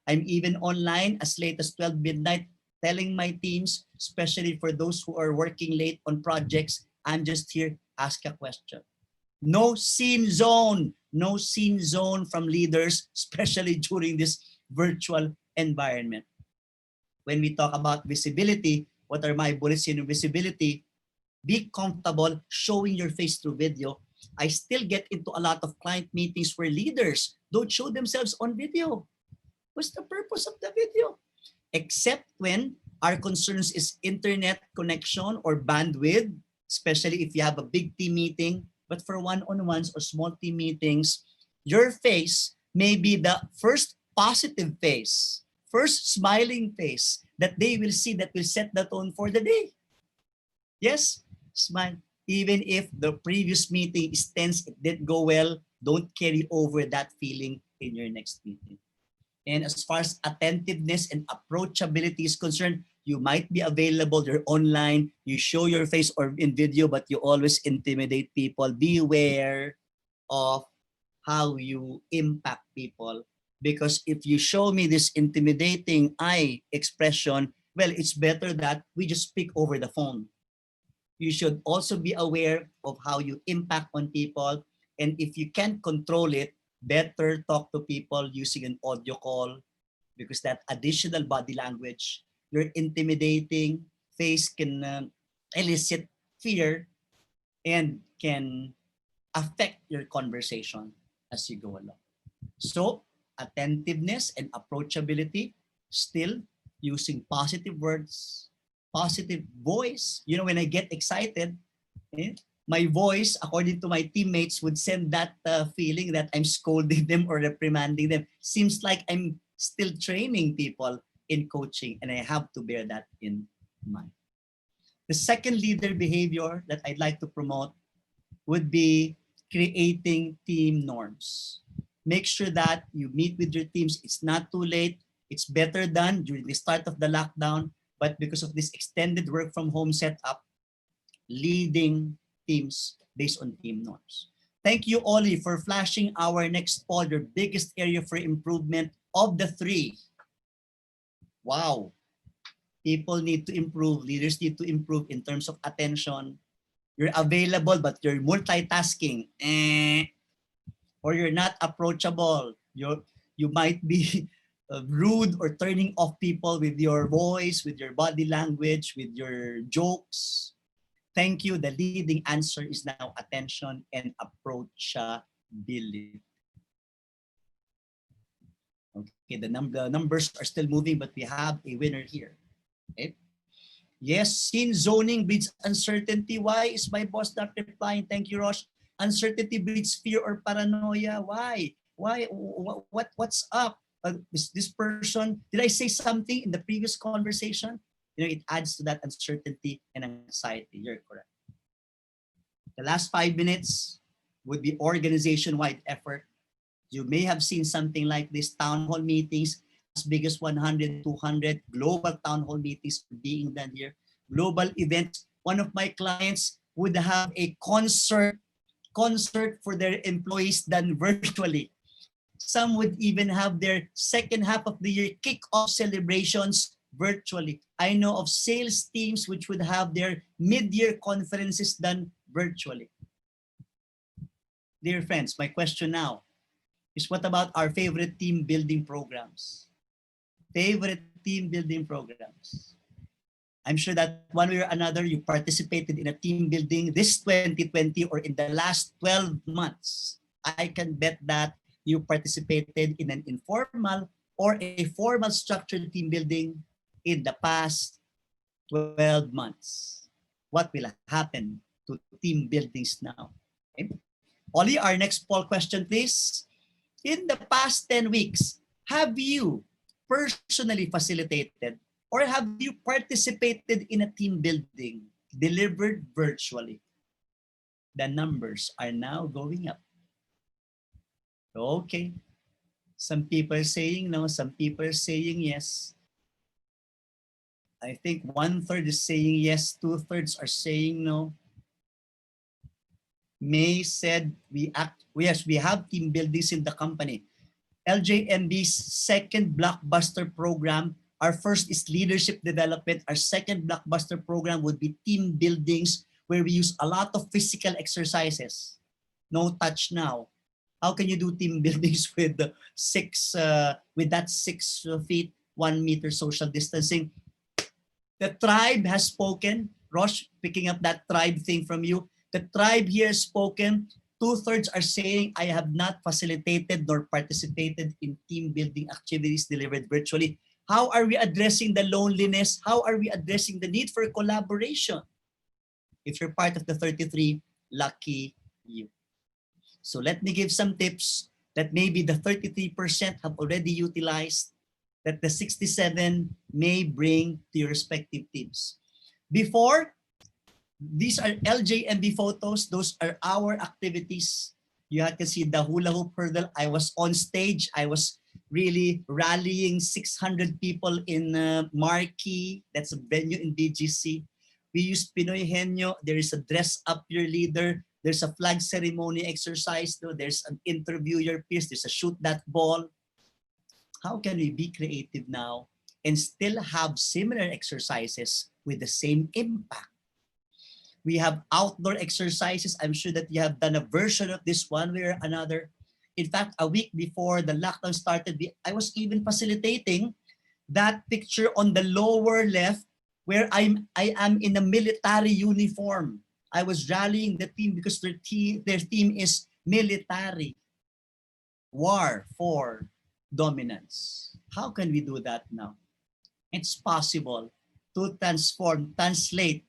I'm even online as late as 12 midnight telling my teams, especially for those who are working late on projects, I'm just here, ask a question. No scene zone, no scene zone from leaders, especially during this virtual environment. When we talk about visibility, what are my bullets in visibility? Be comfortable showing your face through video. I still get into a lot of client meetings where leaders don't show themselves on video. What's the purpose of the video? Except when our concerns is internet connection or bandwidth, especially if you have a big team meeting. But for one-on-ones or small team meetings, your face may be the first positive face, first smiling face that they will see that will set the tone for the day. Yes, smile. Even if the previous meeting is tense, it didn't go well, don't carry over that feeling in your next meeting. And as far as attentiveness and approachability is concerned, you might be available, you're online, you show your face or in video, but you always intimidate people. Beware of how you impact people. Because if you show me this intimidating eye expression, well, it's better that we just speak over the phone. You should also be aware of how you impact on people. And if you can't control it, better talk to people using an audio call, because that additional body language, your intimidating face can elicit fear and can affect your conversation as you go along. So attentiveness and approachability, still using positive words, positive voice. You know, when I get excited, my voice, according to my teammates, would send that feeling that I'm scolding them or reprimanding them. Seems like I'm still training people in coaching, and I have to bear that in mind. The second leader behavior that I'd like to promote would be creating team norms. Make sure that you meet with your teams. It's not too late. It's better done during the start of the lockdown, but because of this extended work from home setup, leading teams based on team norms. Thank you, Ollie, for flashing our next poll, your biggest area for improvement of the three. Wow. People need to improve, leaders need to improve in terms of attention. You're available, but you're multitasking. Or you're not approachable. You might be rude or turning off people with your voice, with your body language, with your jokes. Thank you. The leading answer is now attention and approachability. Okay, the numbers are still moving, but we have a winner here. Okay. Yes, scene zoning breeds uncertainty. Why is my boss not replying? Thank you, Rosh. Uncertainty breeds fear or paranoia. Why? Why? What's up? This person, did I say something in the previous conversation? You know, it adds to that uncertainty and anxiety. You're correct. The last 5 minutes would be organization-wide effort. You may have seen something like this, town hall meetings, as big as 100, 200, global town hall meetings being done here. Global events. One of my clients would have a concert for their employees done virtually. Some would even have their second half of the year kick-off celebrations virtually. I know of sales teams which would have their mid-year conferences done virtually. Dear friends, my question now is, what about our favorite team building programs? Favorite team building programs. I'm sure that one way or another you participated in a team building this 2020 or in the last 12 months. I can bet that you participated in an informal or a formal structured team building in the past 12 months? What will happen to team buildings now? Okay. Ollie, our next poll question, please. In the past 10 weeks, have you personally facilitated or have you participated in a team building delivered virtually? The numbers are now going up. Okay. Some people are saying no, some people are saying yes. I think 1/3 is saying yes, 2/3 are saying no. May said yes, we have team buildings in the company. LJMB's second blockbuster program, our first is leadership development. Our second blockbuster program would be team buildings where we use a lot of physical exercises. No touch now. How can you do team buildings with that 6 feet, 1 meter social distancing? The tribe has spoken. Rosh, picking up that tribe thing from you. The tribe here has spoken. 2/3 are saying, I have not facilitated nor participated in team building activities delivered virtually. How are we addressing the loneliness? How are we addressing the need for collaboration? If you're part of the 33, lucky you. So let me give some tips that maybe the 33% have already utilized, that the 67 may bring to your respective teams. Before, these are LJMB photos. Those are our activities. You can see the hula hoop hurdle. I was on stage. I was really rallying 600 people in Marquee. That's a venue in BGC. We use Pinoy Henyo. There is a dress up your leader. There's a flag ceremony exercise. There's an interview your peers. There's a shoot that ball. How can we be creative now and still have similar exercises with the same impact? We have outdoor exercises. I'm sure that you have done a version of this one way or another. In fact, a week before the lockdown started, I was even facilitating that picture on the lower left where I am in a military uniform. I was rallying the team because their team is military. War for dominance. How can we do that now? It's possible to transform, translate,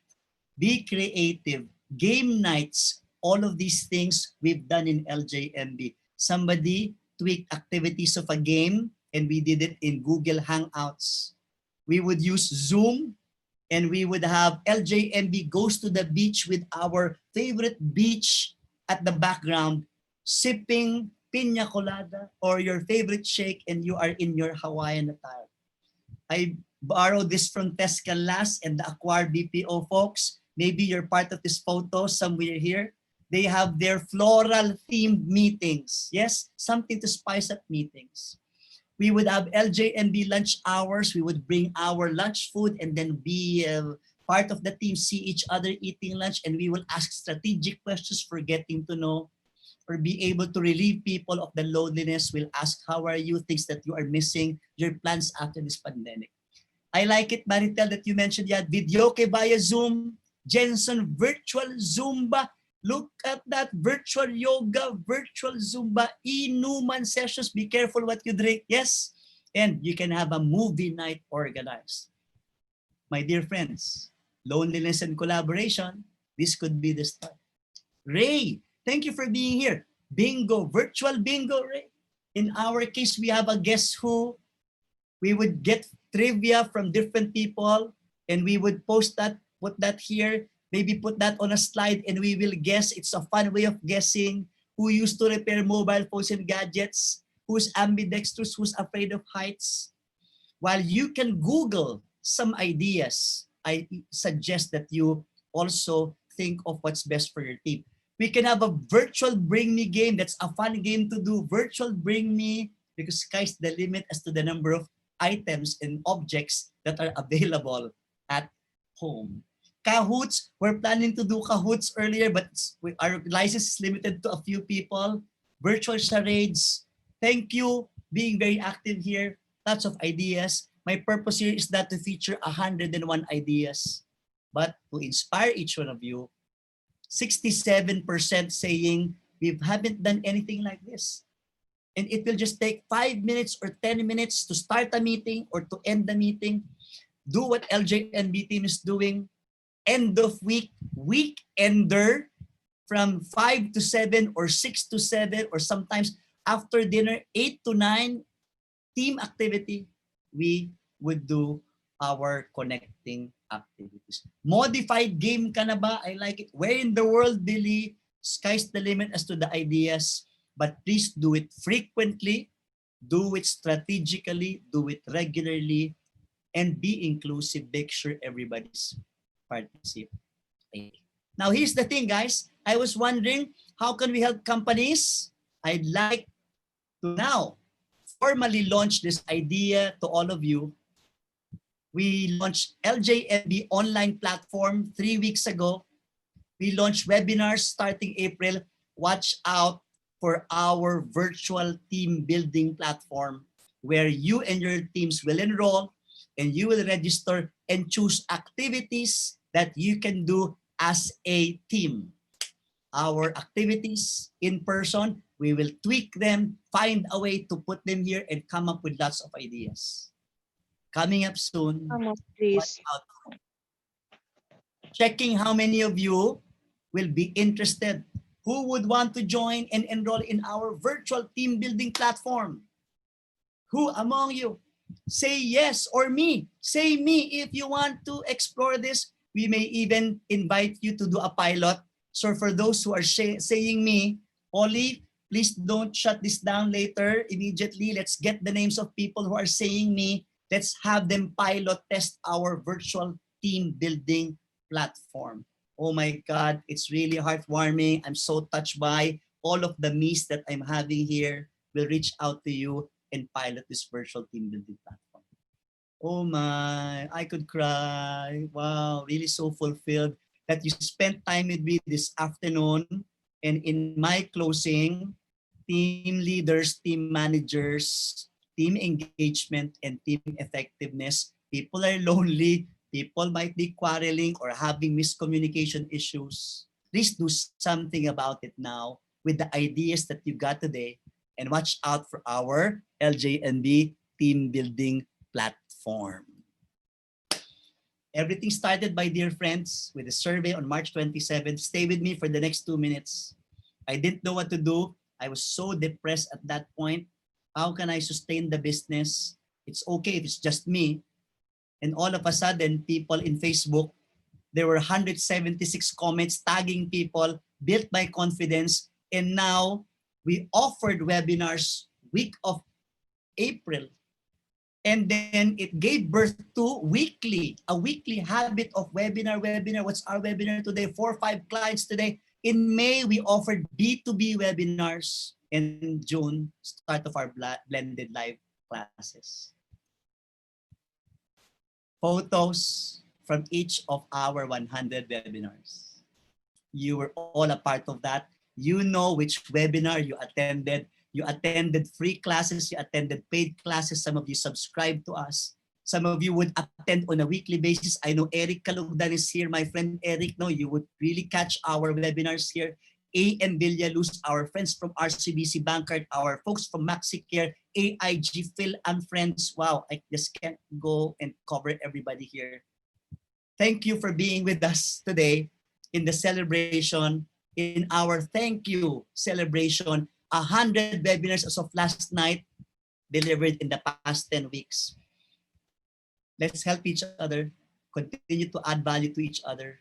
be creative, game nights, all of these things we've done in LJMB. Somebody tweaked activities of a game and we did it in Google Hangouts. We would use Zoom and we would have LJMB goes to the beach with our favorite beach at the background, sipping piña colada or your favorite shake and you are in your Hawaiian attire. I borrowed this from Tescalas and the Acquire BPO folks. Maybe you're part of this photo somewhere here. They have their floral themed meetings. Yes, something to spice up meetings. We would have LJMB lunch hours. We would bring our lunch food and then be part of the team, see each other eating lunch, and we will ask strategic questions for getting to know or be able to relieve people of the loneliness. We'll ask, how are you, things that you are missing, your plans after this pandemic. I like it, Maritel, that you mentioned yeah, videoke via Zoom, Jensen, virtual Zumba. Look at that, virtual yoga, virtual Zumba, inuman sessions. Be careful what you drink, yes? And you can have a movie night organized. My dear friends, loneliness and collaboration, this could be the start. Ray, thank you for being here. Bingo, virtual bingo, Ray. In our case, we have a guess who. We would get trivia from different people and we would post that, put that here, maybe put that on a slide and we will guess. It's a fun way of guessing who used to repair mobile phones and gadgets, who's ambidextrous, who's afraid of heights. While you can Google some ideas, I suggest that you also think of what's best for your team. We can have a virtual bring me game. That's a fun game to do. Virtual bring me, because sky's the limit as to the number of items and objects that are available at home. Kahoots, we're planning to do Kahoots earlier, but our license is limited to a few people. Virtual charades. Thank you, being very active here. Lots of ideas. My purpose here is not to feature 101 ideas, but to inspire each one of you. 67% saying we haven't done anything like this. And it will just take 5 minutes or 10 minutes to start a meeting or to end the meeting. Do what LJMB team is doing. End of week, weekender from 5 to 7 or 6 to 7 or sometimes after dinner 8 to 9 team activity. We would do our connecting activities. Modified game ka na ba? I like it. Where in the world, Billy? Sky's the limit as to the ideas. But please do it frequently, do it strategically, do it regularly, and be inclusive. Make sure everybody's participating. Now, here's the thing, guys. I was wondering, how can we help companies? I'd like to now formally launch this idea to all of you. We launched LJMB online platform 3 weeks ago. We launched webinars starting April. Watch out for our virtual team building platform where you and your teams will enroll and you will register and choose activities that you can do as a team. Our activities in person, we will tweak them, find a way to put them here and come up with lots of ideas. Coming up soon. Please. Checking how many of you will be interested. Who would want to join and enroll in our virtual team building platform? Who among you? Say yes or me. Say me if you want to explore this. We may even invite you to do a pilot. So for those who are saying me, Oli, please don't shut this down later immediately. Let's get the names of people who are saying me. Let's have them pilot test our virtual team building platform. Oh my God, it's really heartwarming. I'm so touched by all of the me's that I'm having here. Will reach out to you and pilot this virtual team building platform. Oh my, I could cry. Wow, really so fulfilled that you spent time with me this afternoon. And in my closing, team leaders, team managers, team engagement, and team effectiveness, people are lonely. People might be quarreling or having miscommunication issues. Please do something about it now with the ideas that you got today and watch out for our LJMB team building platform. Everything started, by dear friends, with a survey on March 27th. Stay with me for the next 2 minutes. I didn't know what to do. I was so depressed at that point. How can I sustain the business? It's okay if it's just me. And all of a sudden, people in Facebook, there were 176 comments tagging people, built my confidence. And now we offered webinars week of April. And then it gave birth to a weekly habit of webinar. What's our webinar today? 4 or 5 clients today. In May, we offered B2B webinars. In June, start of our blended live classes. Photos from each of our 100 webinars. You were all a part of that. You know which webinar you attended. You attended free classes, you attended paid classes. Some of you subscribed to us. Some of you would attend on a weekly basis. I know Eric Kalugdan is here. My friend Eric, no, you would really catch our webinars here. A.M. Villaluz, our friends from RCBC Bankcard, our folks from MaxiCare, AIG, Phil and friends. Wow, I just can't go and cover everybody here. Thank you for being with us today in the celebration, in our thank you celebration. 100 webinars as of last night delivered in the past 10 weeks. Let's help each other, continue to add value to each other,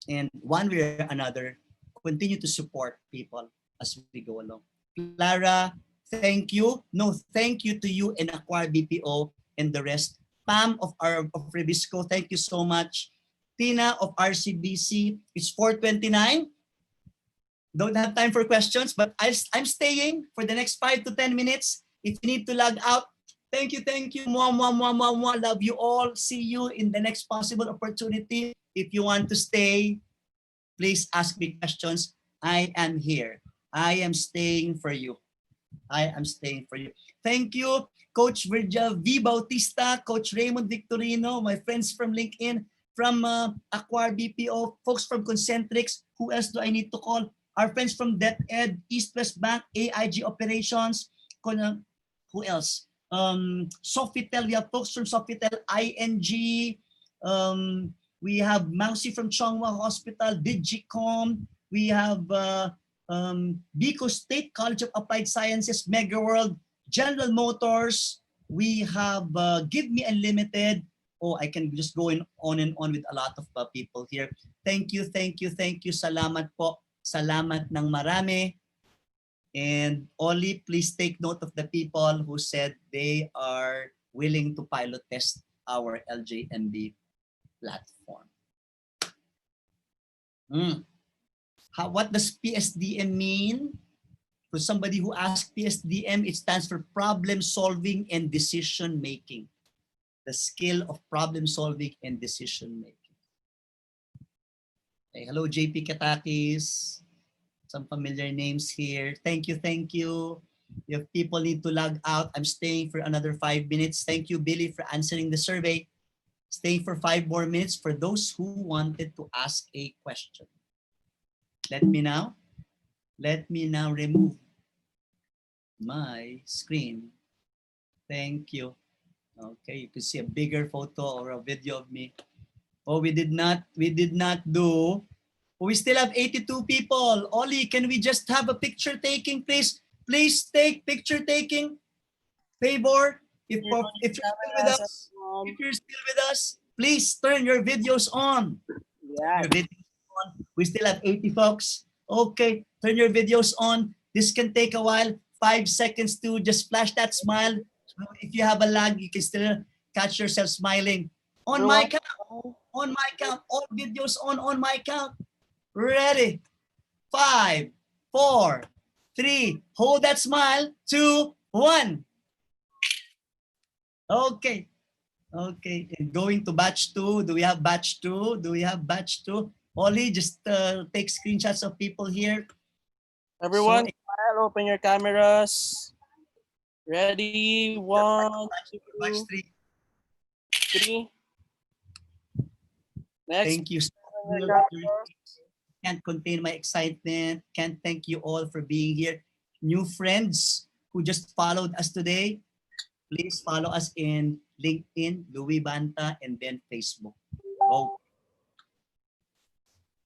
and one way or another, continue to support people as we go along. Clara, thank you. No, thank you to you and Acquire BPO and the rest. Pam of Rebisco, thank you so much. Tina of RCBC, it's 4:29. Don't have time for questions, but I'm staying for the next 5 to 10 minutes. If you need to log out, thank you. Mwah, mwah, mwah, mwah, mwah. Love you all. See you in the next possible opportunity. If you want to stay, please ask me questions. I am here. I am staying for you. I am staying for you. Thank you, Coach Virgil V. Bautista, Coach Raymond Victorino, my friends from LinkedIn, from Acquire BPO, folks from Concentrix. Who else do I need to call? Our friends from DepEd, East West Bank, AIG Operations. Who else? Sofitel, we have folks from Sofitel, ING, we have Mousy from Chongwa Hospital, Digicom, we have Bicol State College of Applied Sciences, Mega World, General Motors, we have Give Me Unlimited. Oh, I can just go on and on with a lot of people here. Thank you, thank you, thank you. Salamat po. Salamat ng marami. And only please take note of the people who said they are willing to pilot test our LJMB platform. What does PSDM mean? For somebody who asked PSDM, it stands for problem solving and decision making. The skill of problem solving and decision making. Hey, hello, JP Katakis. Some familiar names here. Thank you, thank you. If people need to log out, I'm staying for another 5 minutes. Thank you, Billy, for answering the survey. Stay for 5 more minutes for those who wanted to ask a question. Let me now remove my screen. Thank you. Okay, you can see a bigger photo or a video of me. Oh, we did not do. We still have 82 people. Oli, can we just have a picture taking, please? Please take picture taking. Favor, if you're still with us, please turn your videos on. Yeah. Your videos on. We still have 80 folks. Okay, turn your videos on. This can take a while. 5 seconds to just flash that smile. If you have a lag, you can still catch yourself smiling. On my count, all videos on my count. Ready? 5, 4, 3, hold that smile. 2, 1. Okay. Okay. And going to batch 2. Do we have batch 2? Do we have batch 2? Oli, just take screenshots of people here. Everyone, smile, open your cameras. Ready? 1, 2, batch 3. 3. Next. Thank you. Can't contain my excitement. Can't thank you all for being here. New friends who just followed us today, please follow us in LinkedIn, Louis Banta, and then Facebook. Oh.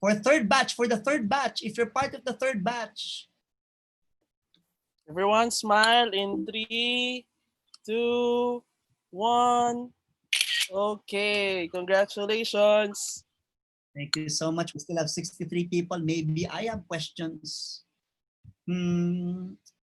For the third batch, if you're part of the third batch. Everyone smile in 3, 2, 1. Okay, congratulations. Thank you so much. We still have 63 people. Maybe I have questions.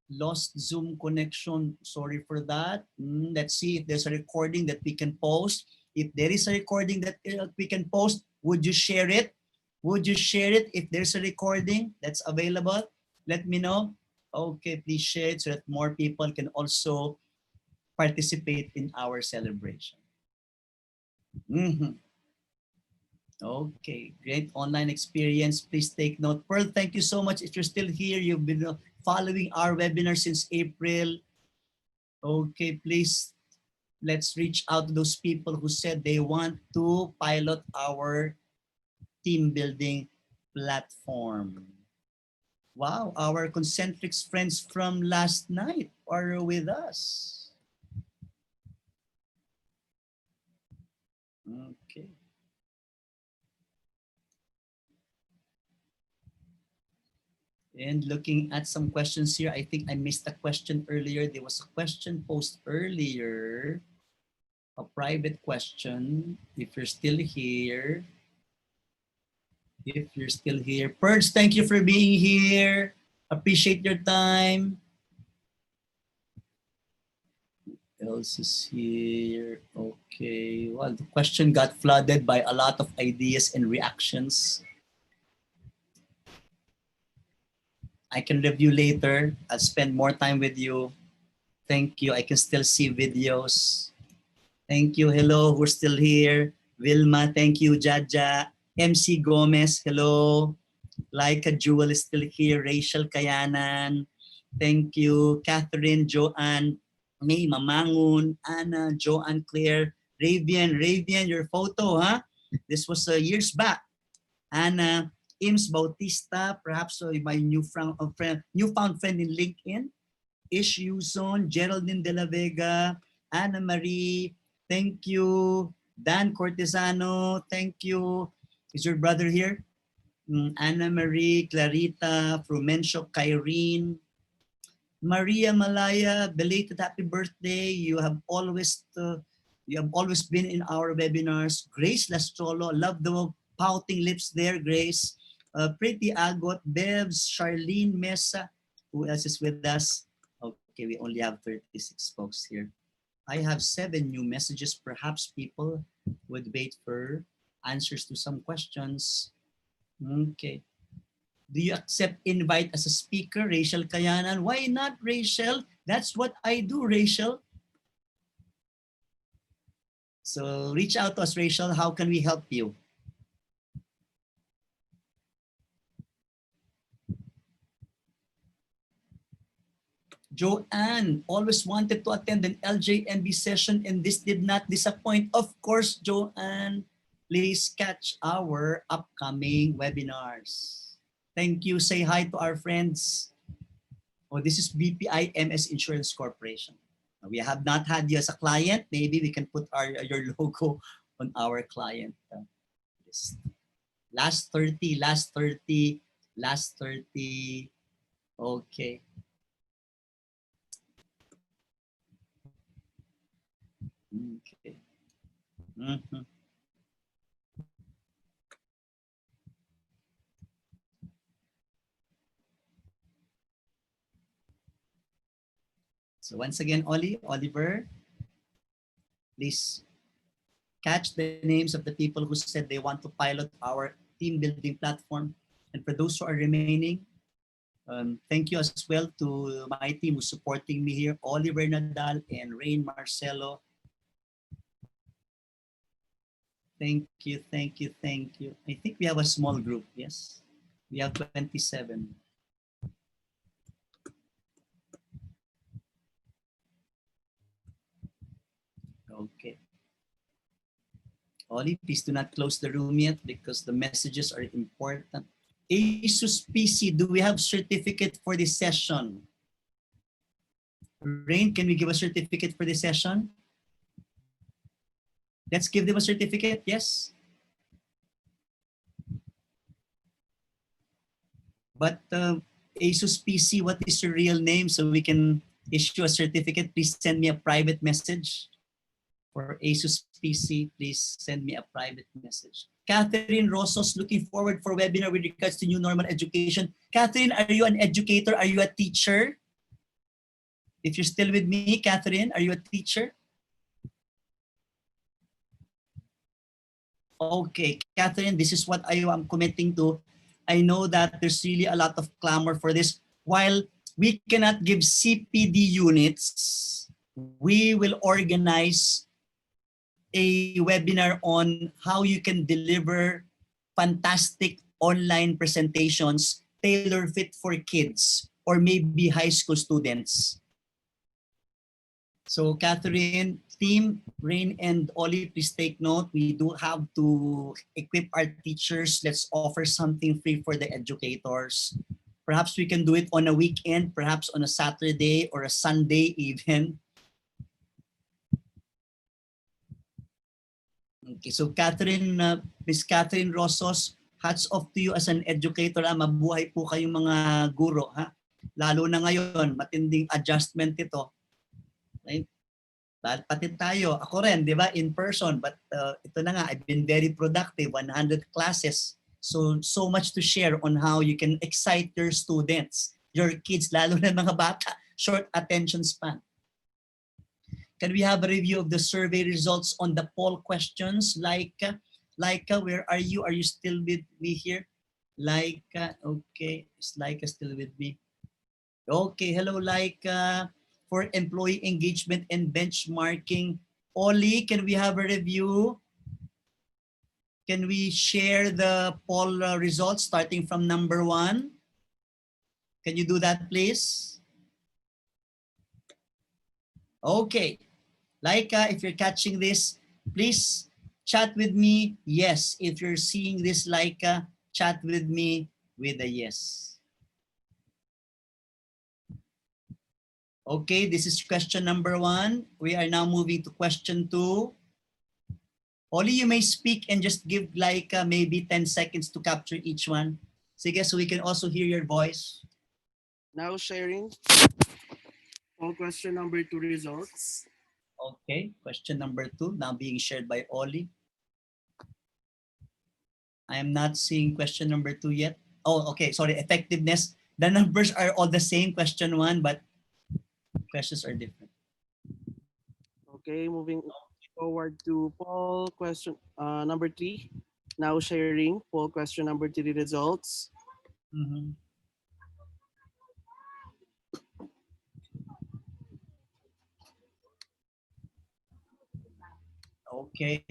Lost Zoom connection. Sorry for that. Let's see if there's a recording that we can post. If there is a recording that we can post, would you share it? Would you share it if there's a recording that's available? Let me know. Okay, please share it so that more people can also participate in our celebration. Okay, great online experience. Please take note. Pearl, thank you so much. If you're still here, you've been following our webinar since April. Okay, please, let's reach out to those people who said they want to pilot our team building platform. Wow, our Concentrix friends from last night are with us. Okay. And looking at some questions here, I think I missed a question earlier. There was a question posted earlier, a private question. If you're still here, Purge, thank you for being here. Appreciate your time. Who else is here? Okay, well, the question got flooded by a lot of ideas and reactions. I can review later. I'll spend more time with you. Thank you. I can still see videos. Thank you. Hello, who's still here? Vilma, thank you. Jaja. MC Gomez, hello. Laika Jewel is still here. Rachel Kayanan. Thank you. Catherine, Joanne, May Mamangun, Anna, Joanne Claire, Ravian, your photo, huh? This was years back. Anna, Ims Bautista, perhaps my newfound friend in LinkedIn. Ish Yuzon, Geraldine De La Vega, Anna Marie, thank you. Dan Cortesano, thank you. Is your brother here? Anna Marie, Clarita, Frumencio, Kyrene, Maria Malaya, belated happy birthday. You have always been in our webinars. Grace Lastrolo, love the pouting lips there, Grace. Pretty Agot, Bevs, Charlene Mesa. Who else is with us? Okay, we only have 36 folks here. I have 7 new messages. Perhaps people would wait for answers to some questions. Okay. Do you accept invite as a speaker, Rachel Kayanan? Why not, Rachel? That's what I do, Rachel. So reach out to us, Rachel. How can we help you? Joanne always wanted to attend an LJMB session and this did not disappoint. Of course, Joanne, please catch our upcoming webinars. Thank you. Say hi to our friends. Oh, this is BPI MS Insurance Corporation. We have not had you as a client. Maybe we can put your logo on our client list. Last 30, last 30, last 30. Okay. Okay. Mm-hmm. So once again, Oliver, please catch the names of the people who said they want to pilot our team building platform. And for those who are remaining, thank you as well to my team who's supporting me here, Oliver Nadal and Rain Marcelo. Thank you, thank you, thank you. I think we have a small group, yes? We have 27. Okay. Oli, please do not close the room yet because the messages are important. Asus PC, do we have certificate for this session? Rain, can we give a certificate for this session? Let's give them a certificate, yes? But Asus PC, what is your real name so we can issue a certificate? Please send me a private message. For Asus PC, please send me a private message. Catherine Rosos, looking forward for webinar with regards to new normal education. Catherine, are you an educator? Are you a teacher? If you're still with me, Catherine, are you a teacher? Okay, Catherine, this is what I am committing to. I know that there's really a lot of clamor for this. While we cannot give CPD units, we will organize a webinar on how you can deliver fantastic online presentations tailor fit for kids or maybe high school students. So Catherine, team, Rain and Ollie, please take note. We do have to equip our teachers. Let's offer something free for the educators. Perhaps we can do it on a weekend, perhaps on a Saturday or a Sunday even. Okay, so Catherine, Miss Catherine Rosos, hats off to you as an educator. Mabuhay po kayong mga guro. Ha? Lalo na ngayon, matinding adjustment ito. Right? Pati tayo, ako rin, di ba, in person. But ito na nga, I've been very productive, 100 classes. So much to share on how you can excite your students, your kids, lalo na mga bata, short attention span. Can we have a review of the survey results on the poll questions? Laika, where are you? Are you still with me here? Laika, okay. Is Laika still with me? Okay, hello Laika. For employee engagement and benchmarking. Oli, can we have a review? Can we share the poll results starting from number 1? Can you do that, please? Okay. Laika, if you're catching this, please chat with me. Yes, if you're seeing this, Laika, chat with me with a yes. Okay, this is question number 1. We are now moving to question 2. Oli, you may speak and just give like maybe 10 seconds to capture each one. Sige, so we can also hear your voice. Now sharing all question number 2 results. Okay, question number 2 now being shared by Oli. I am not seeing question number 2 yet. Oh, okay, sorry, effectiveness. The numbers are all the same, question 1, but questions are different. Okay, moving forward to poll question number 3. Now sharing poll question number 3 results. Mhm. Okay,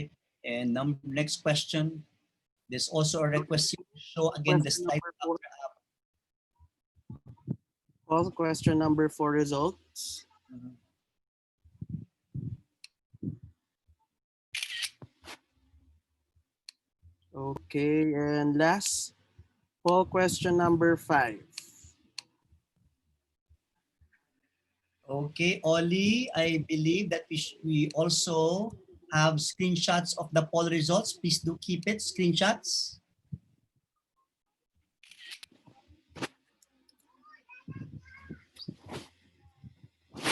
and next question. There's also a request to show again the Question slide number 4. after app. Poll question number 4 results. Mhm. Okay, and last poll question number 5. Okay, Oli, I believe that we also have screenshots of the poll results. Please do keep it, screenshots.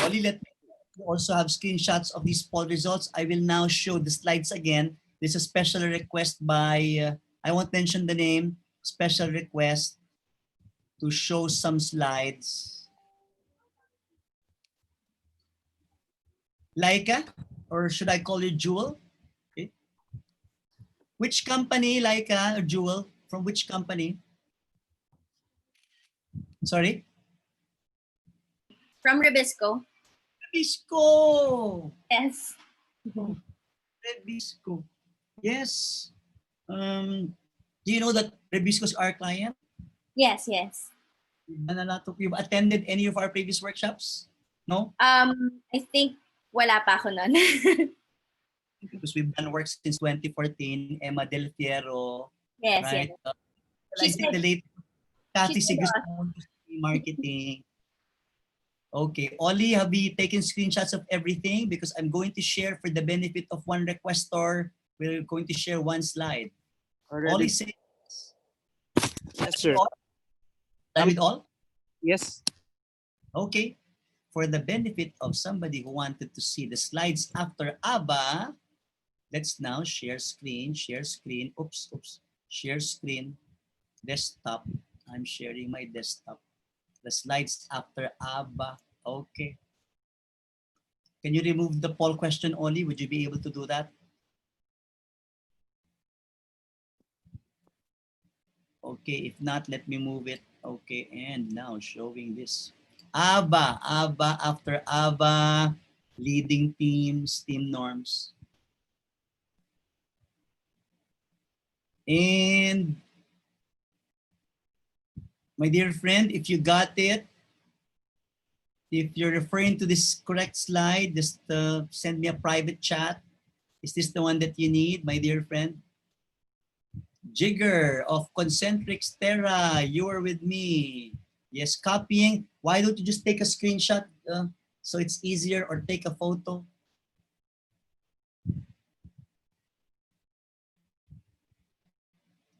Oli, let me also have screenshots of these poll results. I will now show the slides again. This is a special request by, I won't mention the name, special request to show some slides. Laika, or should I call you Jewel? Okay. Which company, Laika or Jewel? From which company? Sorry? From Ribisco. Rebisco. Yes. Rebisco. Yes. Do you know that Rebisco is our client? Yes, yes. You've attended any of our previous workshops? No? I think wala pa ako nun. Because we've done work since 2014. Emma Del Fierro, yes, right? yes. I think the late Cathy she's with us. Sigismund, marketing. Okay, Oli, have we taken screenshots of everything? Because I'm going to share for the benefit of one requestor. We're going to share one slide. Oli, Already. say Yes, sir. Done with all? Yes. Okay. For the benefit of somebody who wanted to see the slides after ABBA, let's now share screen, oops, share screen, desktop. I'm sharing my desktop. The slides after ABBA. Okay. Can you remove the poll question only? Would you be able to do that? Okay, if not, let me move it. Okay, and now showing this. ABBA after ABBA, leading teams, team norms. And my dear friend, if you got it, if you're referring to this correct slide, just send me a private chat. Is this the one that you need, my dear friend? Jigger of Concentrix Terra, you are with me. Yes, copying. Why don't you just take a screenshot so it's easier, or take a photo?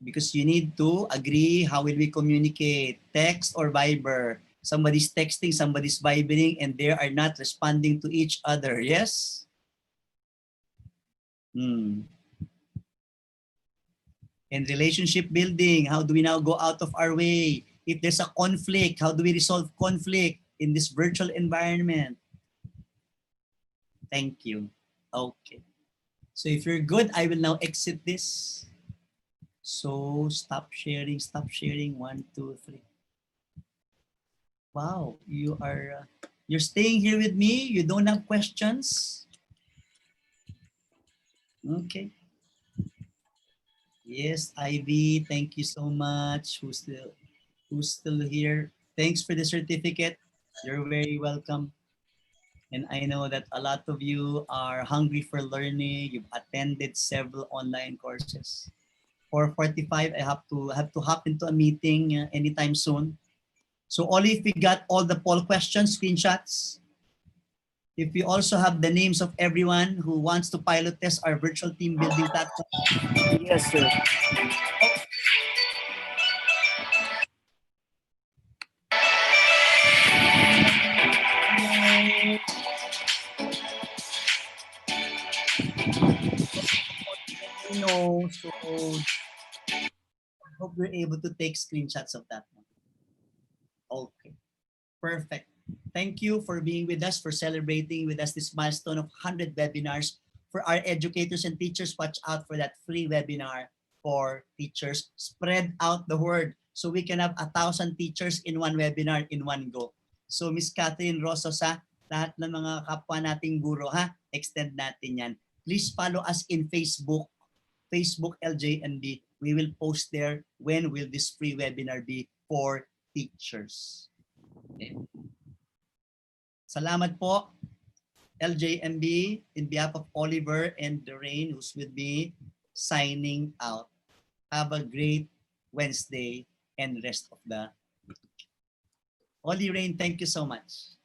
Because you need to agree how will we communicate, text or Viber. Somebody's texting, somebody's vibing, and they are not responding to each other. Yes? And relationship building, how do we now go out of our way? If there's a conflict, how do we resolve conflict in this virtual environment? Thank you. Okay. So if you're good, I will now exit this. So stop sharing, stop sharing. 1, 2, 3. Wow, you're staying here with me. You don't have questions. Okay. Yes, Ivy, thank you so much. Who's still here? Thanks for the certificate. You're very welcome. And I know that a lot of you are hungry for learning. You've attended several online courses. 4:45, I have to hop into a meeting anytime soon. So Oli, if we got all the poll questions, screenshots. If you also have the names of everyone who wants to pilot test our virtual team building platform. Yes, sir. No, so I hope you're able to take screenshots of that one. Okay, perfect. Thank you for being with us, for celebrating with us this milestone of 100 webinars. For our educators and teachers, watch out for that free webinar for teachers. Spread out the word so we can have 1,000 teachers in one webinar in one go. So Miss Catherine Rosas, ha, lahat ng mga kapwa nating guro, ha, extend natin yan. Please follow us in Facebook, LJMB. We will post there when will this free webinar be for teachers. Okay. Salamat po, LJMB, in behalf of Oliver and Doreen, who's with me, signing out. Have a great Wednesday and rest of the week. Oli, Rain, thank you so much.